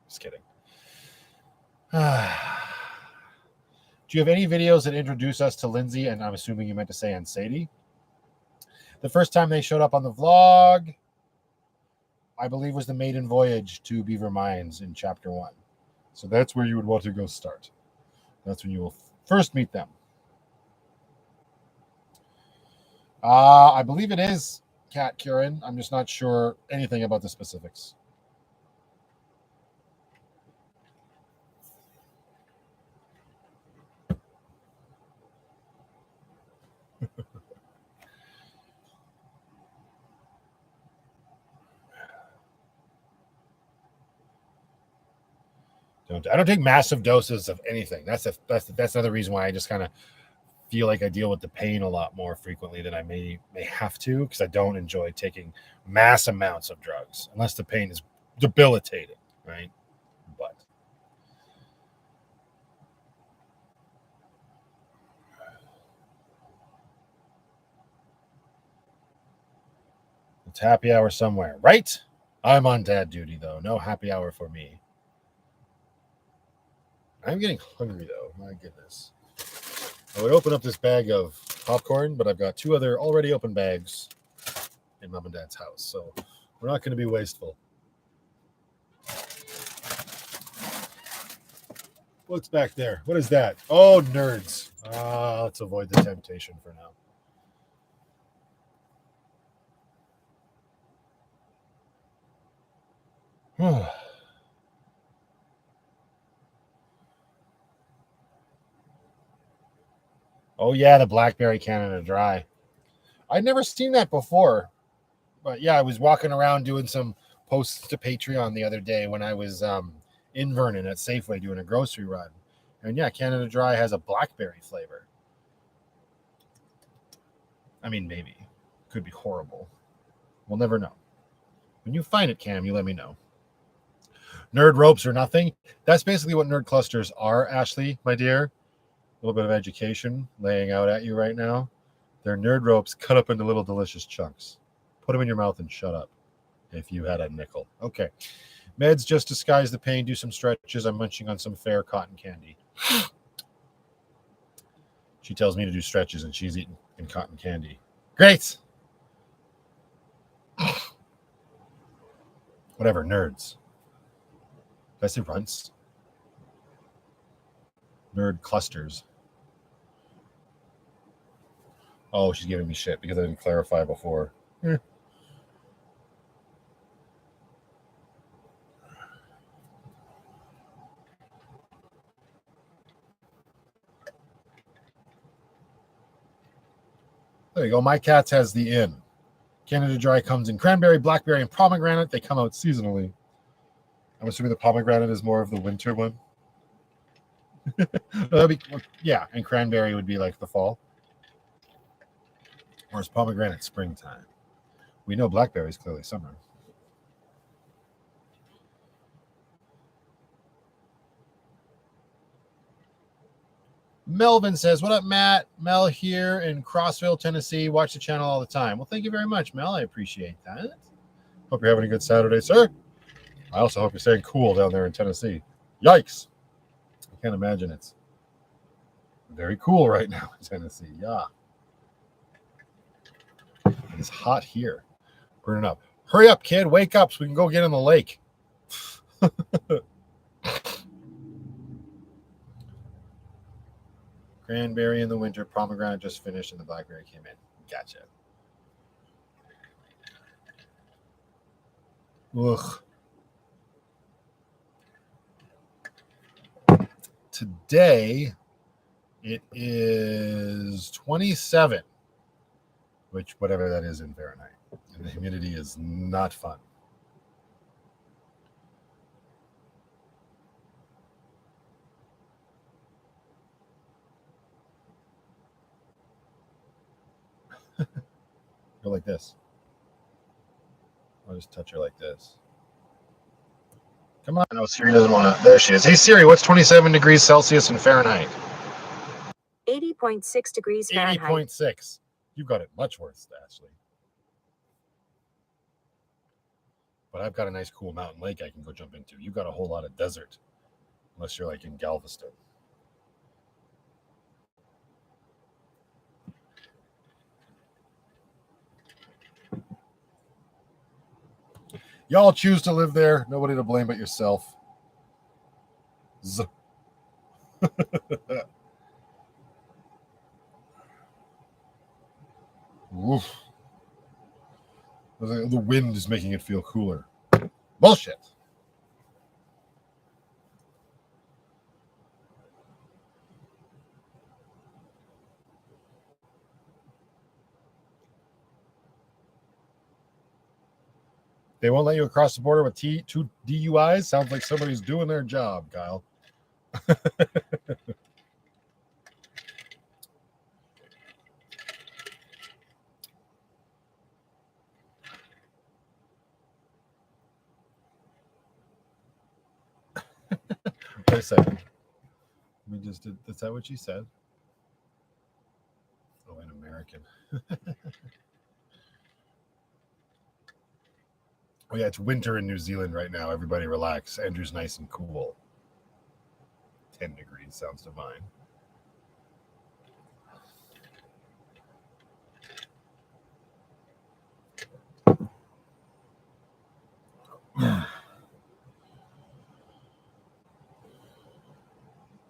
Just kidding. Do you have any videos that introduce us to Lindsay? And I'm assuming you meant to say and Sadie. The first time they showed up on the vlog, I believe, was the maiden voyage to Beaver Mines in chapter 1. So that's where you would want to go start. That's when you will first meet them. I believe it is Kat Kieran. I'm just not sure anything about the specifics. I don't take massive doses of anything. That's another reason why I just kind of feel like I deal with the pain a lot more frequently than I may have to, because I don't enjoy taking mass amounts of drugs unless the pain is debilitating, right? But it's happy hour somewhere, right? I'm on dad duty though. No happy hour for me. I'm getting hungry though. My goodness. I would open up this bag of popcorn, but I've got 2 other already open bags in mom and dad's house. So we're not going to be wasteful. What's back there? What is that? Oh, nerds. Let's avoid the temptation for now. Oh, yeah, the Blackberry Canada Dry. I'd never seen that before. But yeah, I was walking around doing some posts to Patreon the other day when I was in Vernon at Safeway doing a grocery run. And yeah, Canada Dry has a blackberry flavor. I mean, maybe. Could be horrible. We'll never know. When you find it, Cam, you let me know. Nerd ropes or nothing. That's basically what nerd clusters are, Ashley, my dear. A little bit of education laying out at you right now. They're nerd ropes cut up into little delicious chunks. Put them in your mouth and shut up. if you had a nickel. Okay. Meds just disguise the pain. Do some stretches. I'm munching on some fair cotton candy. She tells me to do stretches, and she's eating cotton candy. Great. Whatever, nerds. Did I say runts? Nerd clusters. Oh, she's giving me shit because I didn't clarify before. There you go. My Cats has the in. Canada Dry comes in cranberry, blackberry, and pomegranate. They come out seasonally. I'm assuming the pomegranate is more of the winter one. Yeah, and cranberry would be like the fall. Or is pomegranate springtime? We know blackberry is clearly summer. Melvin says, what up, Matt? Mel here in Crossville, Tennessee. Watch the channel all the time. Well, thank you very much, Mel. I appreciate that. Hope you're having a good Saturday, sir. I also hope you're staying cool down there in Tennessee. Yikes. I can't imagine it's very cool right now in Tennessee. Yeah. It's hot here. Burning up. Hurry up, kid. Wake up so we can go get in the lake. Cranberry in the winter, pomegranate just finished, and the blackberry came in. Gotcha. Ugh. Today, it is 27, which whatever that is in Fahrenheit. And the humidity is not fun. Go like this. I'll just touch her like this. Come on. No, Siri doesn't want to. There she is. Hey, Siri, what's 27 degrees Celsius in Fahrenheit? 80.6 degrees Fahrenheit. 80.6. You got it much worse, Ashley. But I've got a nice, cool mountain lake I can go jump into. You've got a whole lot of desert, unless you're like in Galveston. Y'all choose to live there. Nobody to blame but yourself. Oof. The wind is making it feel cooler. Bullshit. They won't let you across the border with two DUIs? Sounds like somebody's doing their job, Kyle. Wait a second. We just did. Is that what she said? Oh, an American. Oh, yeah, it's winter in New Zealand right now. Everybody relax. Andrew's nice and cool. 10 degrees sounds divine.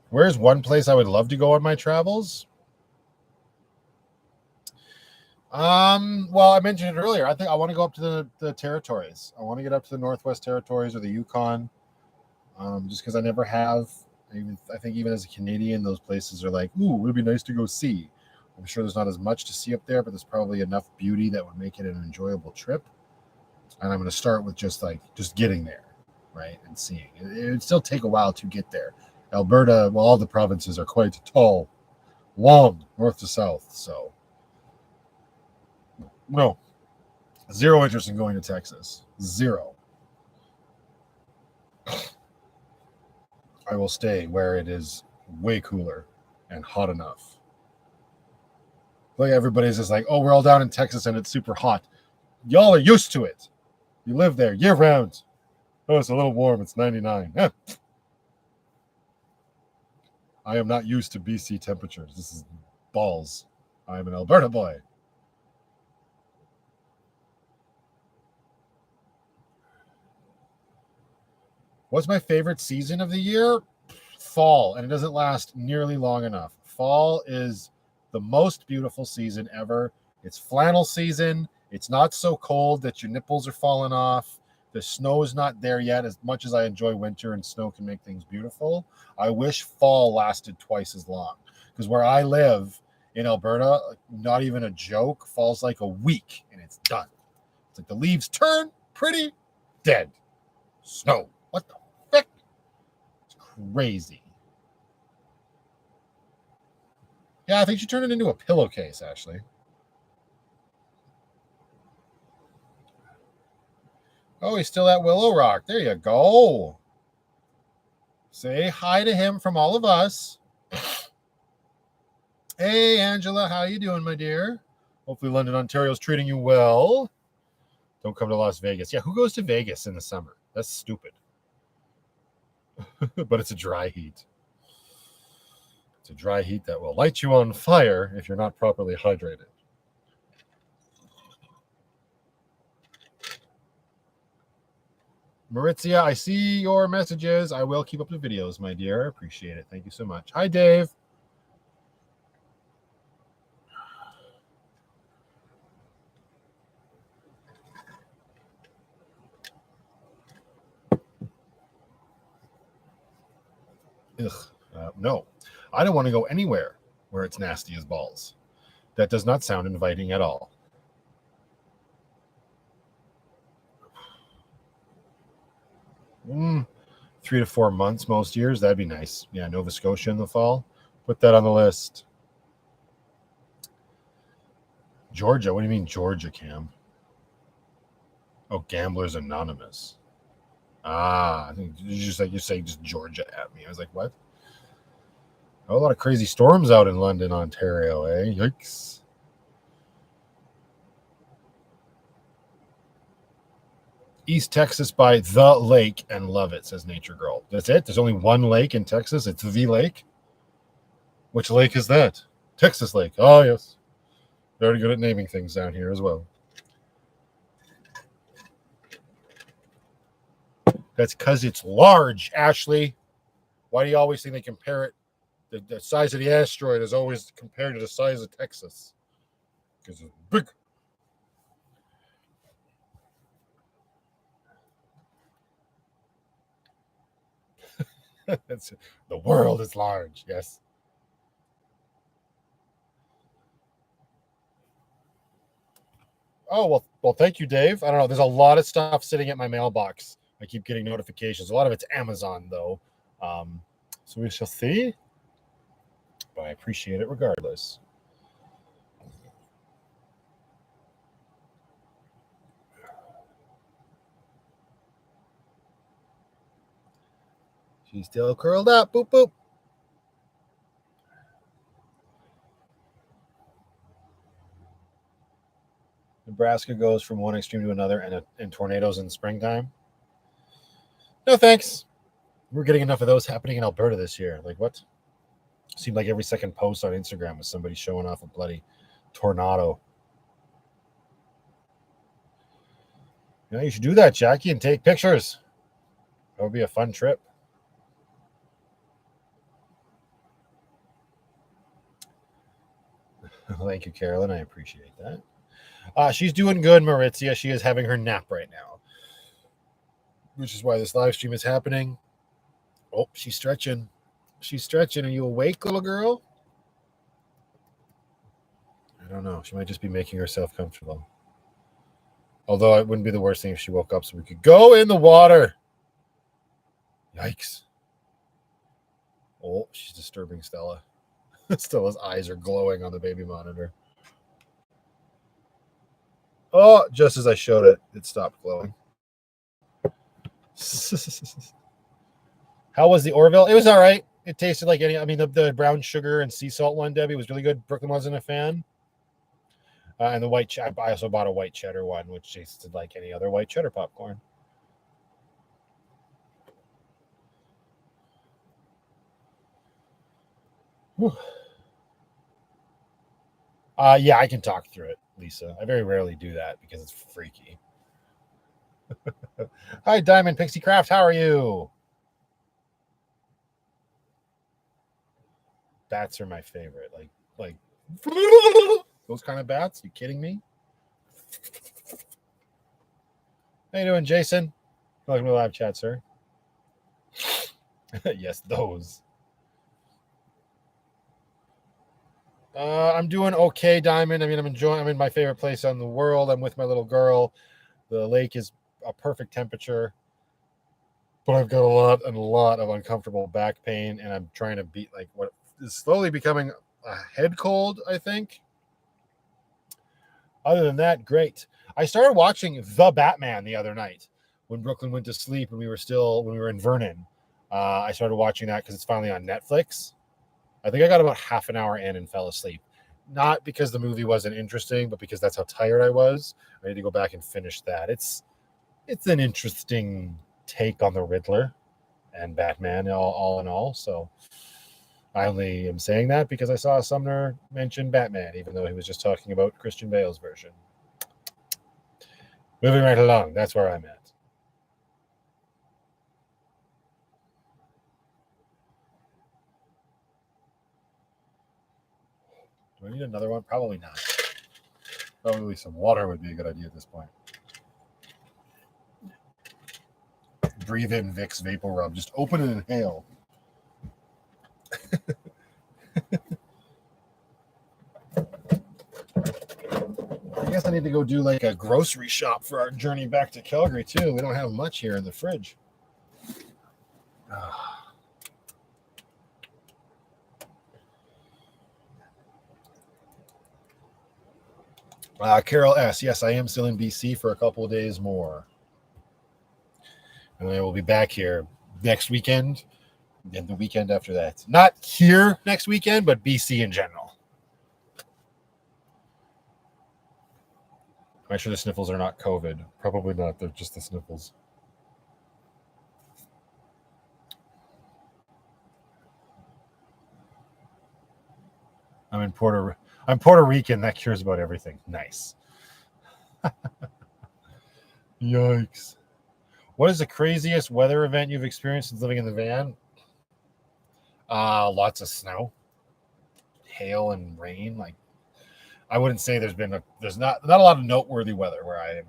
Where's one place I would love to go on my travels? Well, I mentioned it earlier. I think I want to go up to the territories. I want to get up to the Northwest Territories or the Yukon, just because I never have. I think even as a Canadian, those places are like, ooh, it would be nice to go see. I'm sure there's not as much to see up there, but there's probably enough beauty that would make it an enjoyable trip. And I'm going to start with just getting there, right, and seeing. It would still take a while to get there. Alberta, well, all the provinces are quite tall, long, north to south, so. No, zero interest in going to Texas. Zero. I will stay where it is way cooler and hot enough. Like everybody's just like, oh, we're all down in Texas and it's super hot. Y'all are used to it. You live there year round. Oh, it's a little warm. It's 99. Eh. I am not used to BC temperatures. This is balls. I am an Alberta boy. What's my favorite season of the year? Fall, and it doesn't last nearly long enough. Fall is the most beautiful season ever. It's flannel season. It's not so cold that your nipples are falling off. The snow is not there yet. As much as I enjoy winter and snow can make things beautiful, I wish fall lasted twice as long. Because where I live in Alberta, not even a joke, fall's like a week and it's done. It's like the leaves turn, pretty, dead. Snow. What the frick? It's crazy. Yeah, I think you turn it into a pillowcase, Ashley. Oh, he's still at Willow Rock. There you go. Say hi to him from all of us. Hey, Angela, how you doing, my dear? Hopefully London, Ontario's treating you well. Don't come to Las Vegas. Yeah, who goes to Vegas in the summer? That's stupid. But it's a dry heat. It's a dry heat that will light you on fire if you're not properly hydrated. Maritzia, I see your messages. I will keep up the videos, my dear. I appreciate it. Thank you so much. Hi, Dave. Ugh. No, I don't want to go anywhere where it's nasty as balls. That does not sound inviting at all. Mm, 3 to 4 months most years. That'd be nice. Yeah, Nova Scotia in the fall. Put that on the list. Georgia. What do you mean Georgia, Cam? Oh, Gamblers Anonymous. I think you're saying just Georgia at me. I was like, what? Oh, a lot of crazy storms out in London, Ontario, eh? Yikes. East Texas by the lake and love it, says Nature Girl. That's it? There's only one lake in Texas? It's the lake? Which lake is that? Texas Lake. Oh, yes. Very good at naming things down here as well. That's because it's large, Ashley. Why do you always think they compare it? The size of the asteroid is always compared to the size of Texas. Because it's big. The world is large, yes. Oh, well, thank you, Dave. I don't know. There's a lot of stuff sitting at my mailbox. I keep getting notifications. A lot of it's Amazon, though. So we shall see. But I appreciate it regardless. She's still curled up. Boop, boop. Nebraska goes from one extreme to another and tornadoes in springtime. No, thanks. We're getting enough of those happening in Alberta this year. Like, what? Seemed like every second post on Instagram was somebody showing off a bloody tornado. Yeah, you should do that, Jackie, and take pictures. That would be a fun trip. Thank you, Carolyn. I appreciate that. She's doing good, Maritzia. She is having her nap right now, which is why this live stream is happening. Oh, she's stretching. She's stretching. Are you awake, little girl? I don't know. She might just be making herself comfortable. Although it wouldn't be the worst thing if she woke up so we could go in the water. Yikes. Oh, she's disturbing Stella. Stella's eyes are glowing on the baby monitor. Oh, just as I showed it, it stopped glowing. How was the Orville? It was all right. It tasted like any. I mean, the brown sugar and sea salt one, Debbie, was really good. Brooklyn wasn't a fan. And the white cheddar, I also bought a white cheddar one, which tasted like any other white cheddar popcorn. Whew. Yeah, I can talk through it, Lisa. I very rarely do that because it's freaky. Hi, Diamond Pixie Craft. How are you? Bats are my favorite. Like those kind of bats. You kidding me? How you doing, Jason? Welcome to the live chat, sir. Yes, those. I'm doing okay, Diamond. I mean, I'm in my favorite place in the world. I'm with my little girl. The lake is a perfect temperature, but I've got a lot of uncomfortable back pain, and I'm trying to beat like what is slowly becoming a head cold, I think. Other than that, great. I started watching The Batman the other night when Brooklyn went to sleep and we were in Vernon. I started watching that because it's finally on Netflix. I think I got about half an hour in and fell asleep. Not because the movie wasn't interesting, but because that's how tired I was. I need to go back and finish that. It's an interesting take on the Riddler and Batman all in all. So I only am saying that because I saw Sumner mention Batman, even though he was just talking about Christian Bale's version. Moving right along, that's where I'm at. Do I need another one? Probably not. Probably some water would be a good idea at this point. Breathe in Vicks Vapor Rub. Just open and inhale. I guess I need to go do like a grocery shop for our journey back to Calgary too. We don't have much here in the fridge. Carol S. Yes, I am still in BC for a couple of days more. And I will be back here next weekend and the weekend after that. Not here next weekend, but BC in general. Make sure the sniffles are not COVID. Probably not. They're just the sniffles. I'm Puerto Rican. That cures about everything. Nice. Yikes. What is the craziest weather event you've experienced since living in the van? Lots of snow, hail, and rain. Like, I wouldn't say there's not a lot of noteworthy weather where I am.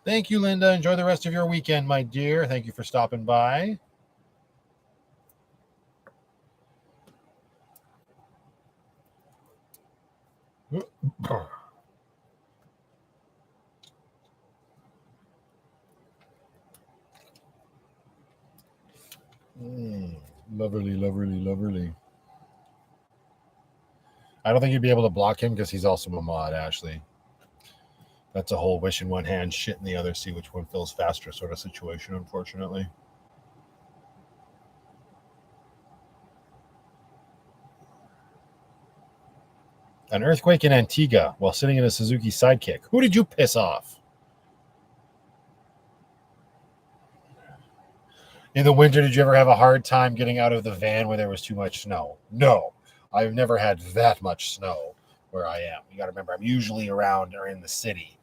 Thank you, Linda. Enjoy the rest of your weekend, my dear. Thank you for stopping by. Lovely, lovely, lovely. I don't think you'd be able to block him because he's also a mod, Ashley. That's a whole wish in one hand, shit in the other, see which one fills faster sort of situation, unfortunately. An earthquake in Antigua while sitting in a Suzuki Sidekick. Who did you piss off? In the winter, did you ever have a hard time getting out of the van where there was too much snow? No. I've never had that much snow where I am. You got to remember, I'm usually around or in the city.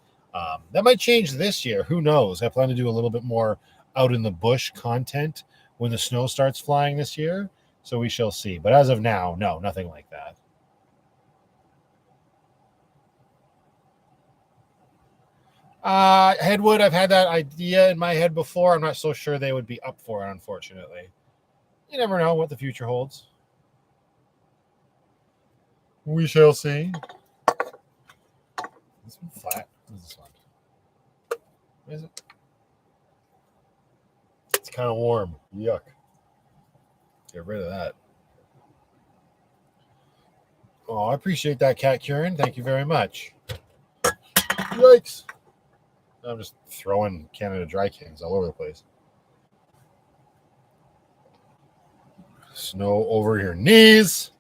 That might change this year. Who knows? I plan to do a little bit more out in the bush content when the snow starts flying this year. So we shall see. But as of now, no, nothing like that. Headwood, I've had that idea in my head before. I'm not so sure they would be up for it, unfortunately. You never know what the future holds. We shall see. This one flat. What is this one? What is it? It's kind of warm. Yuck. Get rid of that. Oh, I appreciate that, Cat Kieran. Thank you very much. Yikes. I'm just throwing Canada Dry cans all over the place. Snow over your knees.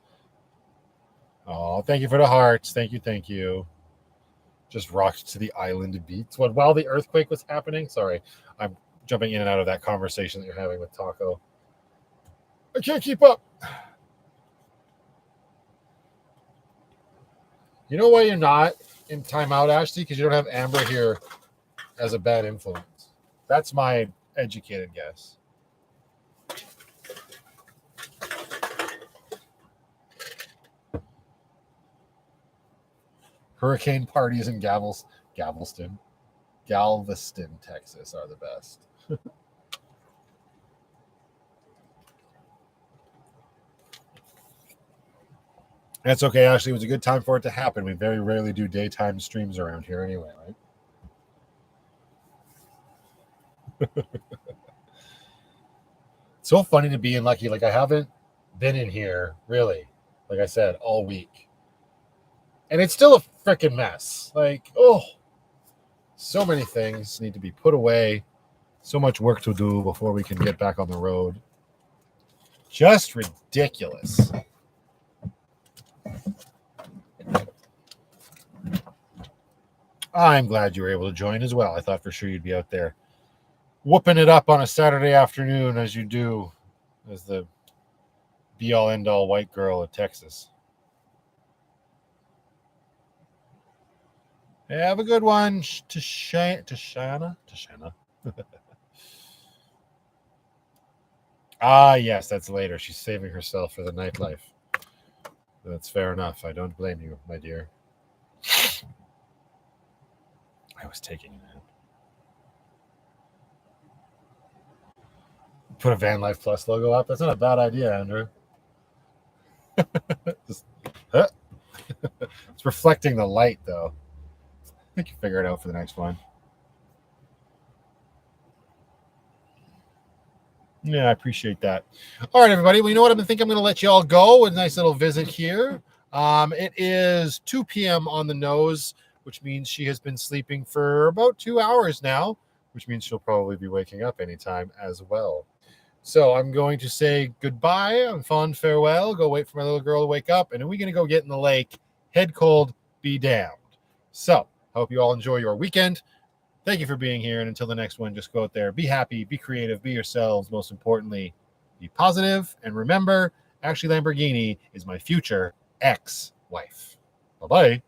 Oh, thank you for the hearts. Thank you, thank you. Just rocked to the island beats. While the earthquake was happening. Sorry, I'm jumping in and out of that conversation that you're having with Taco. I can't keep up. You know why you're not in timeout, Ashley? Because you don't have Amber here as a bad influence. That's my educated guess. Hurricane parties in Galveston, Texas are the best. That's okay, Ashley. It was a good time for it to happen. We very rarely do daytime streams around here anyway, right? It's so funny to be in Lucky. Like, I haven't been in here, really, like I said, all week. And it's still a freaking mess. Like, oh, so many things need to be put away. So much work to do before we can get back on the road. Just ridiculous. I'm glad you were able to join as well. I thought for sure you'd be out there whooping it up on a Saturday afternoon as you do as the be-all, end-all white girl of Texas. Have a good one, Tashana. Yes, that's later. She's saving herself for the nightlife. That's fair enough. I don't blame you, my dear. I was taking a nap. Put a VanlifePLUS logo up. That's not a bad idea, Andrew. It's reflecting the light, though. I can figure it out for the next one. Yeah, I appreciate that. All right, everybody. Well, you know what? I think I'm going to let you all go. A nice little visit here. It is 2 p.m. on the nose, which means she has been sleeping for about 2 hours now, which means she'll probably be waking up anytime as well. So I'm going to say goodbye and fond farewell. Go wait for my little girl to wake up, and then we're going to go get in the lake. Head cold, be damned. So hope you all enjoy your weekend. Thank you for being here. And until the next one, just go out there, be happy, be creative, be yourselves. Most importantly, be positive. And remember, Ashley Lamborghini is my future ex-wife. Bye-bye.